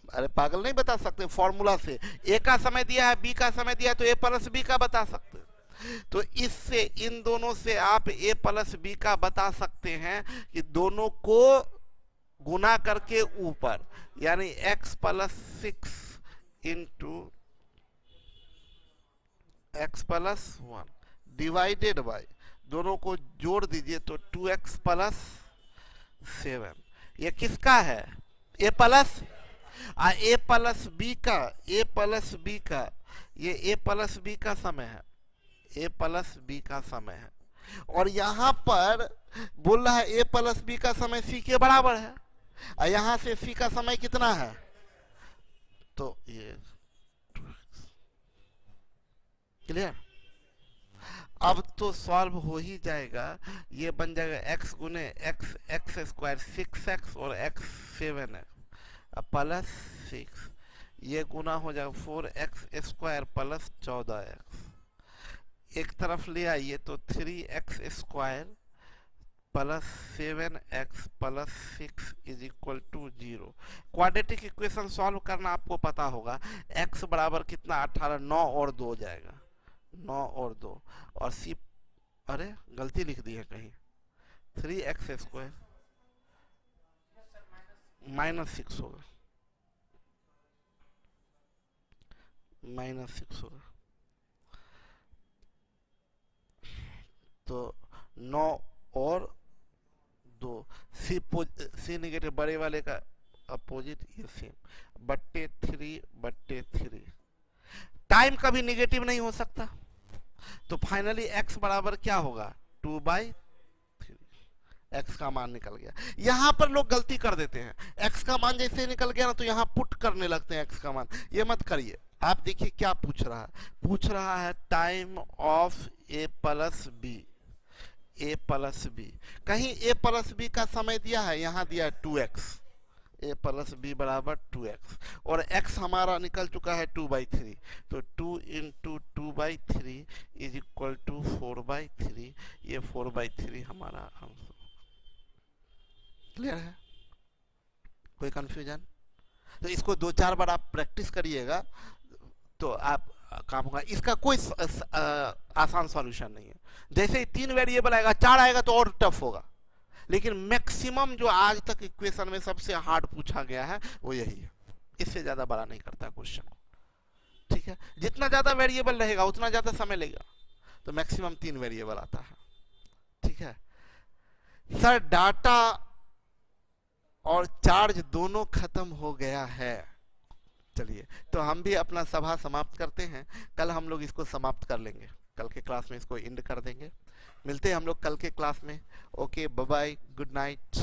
अरे पागल नहीं बता सकते, फॉर्मूला से ए का समय दिया है बी का समय दिया है तो ए प्लस बी का बता सकते हैं। तो इससे इन दोनों से आप a प्लस बी का बता सकते हैं कि दोनों को गुना करके ऊपर, यानी x plus 6 into x plus 1 divided by, दोनों को जोड़ दीजिए तो 2x प्लस 7। ये किसका है? a प्लस बी का, ये a प्लस बी का समय है, ए प्लस बी का समय है। और यहां पर बोल रहा है ए प्लस बी का समय सी के बराबर है, और यहां से सी का समय कितना है, तो ये क्लियर। अब तो सॉल्व हो ही जाएगा, ये बन जाएगा x गुने x स्क्वायर 6x और x 7x प्लस 6, ये गुना हो जाएगा 4x स्क्वायर प्लस 14x। एक तरफ ले आइए तो 3x square plus 7x plus 6 is equal to 0। Quadratic equation solve करना आपको पता होगा। x बराबर कितना 18, 9 और 2 हो जाएगा, 9 और 2, और c, अरे गलती लिख दी है कहीं, 3x स्क्वायर -6 होगा, -6 होगा। तो 9 और 2, सी नेगेटिव बड़े वाले का अपोजिट, ये सेम, बट्टे 3/3। टाइम कभी नेगेटिव नहीं हो सकता, तो फाइनली x बराबर क्या होगा 2/3, x का मान निकल गया। यहां पर लोग गलती कर देते हैं, x का मान जैसे निकल गया ना तो यहां पुट करने लगते हैं x का मान। ये मत करिए। आप देखिए क्या पूछ रहा है time of a plus B. कहीं a प्लस बी का समय दिया है, यहां दिया है 2x, a प्लस बी बराबर 2x, और x हमारा निकल चुका है 2/3, तो 2 इंटू 2/3 इज इक्वल टू 4/3, ये 4/3 हमारा आंसर। क्लियर है? कोई कंफ्यूजन? तो इसको 2-4 बार आप प्रैक्टिस करिएगा तो आप काम होगा। इसका कोई आसान सॉल्यूशन नहीं है। जैसे ही 3 वेरिएबल आएगा, 4 आएगा तो और टफ होगा, लेकिन मैक्सिमम जो आज तक इक्वेशन में सबसे हार्ड पूछा गया है वो यही है। इससे ज्यादा बड़ा नहीं करता क्वेश्चन को, ठीक है। जितना ज्यादा वेरिएबल रहेगा उतना ज्यादा समय लेगा, तो मैक्सिमम 3 वेरिएबल आता है, ठीक है। सर डाटा और चार्ज दोनों खत्म हो गया है। चलिए तो हम भी अपना सभा समाप्त करते हैं, कल हम लोग इसको समाप्त कर लेंगे, कल के क्लास में इसको एंड कर देंगे। मिलते हैं हम लोग कल के क्लास में। Okay, bye bye, good night.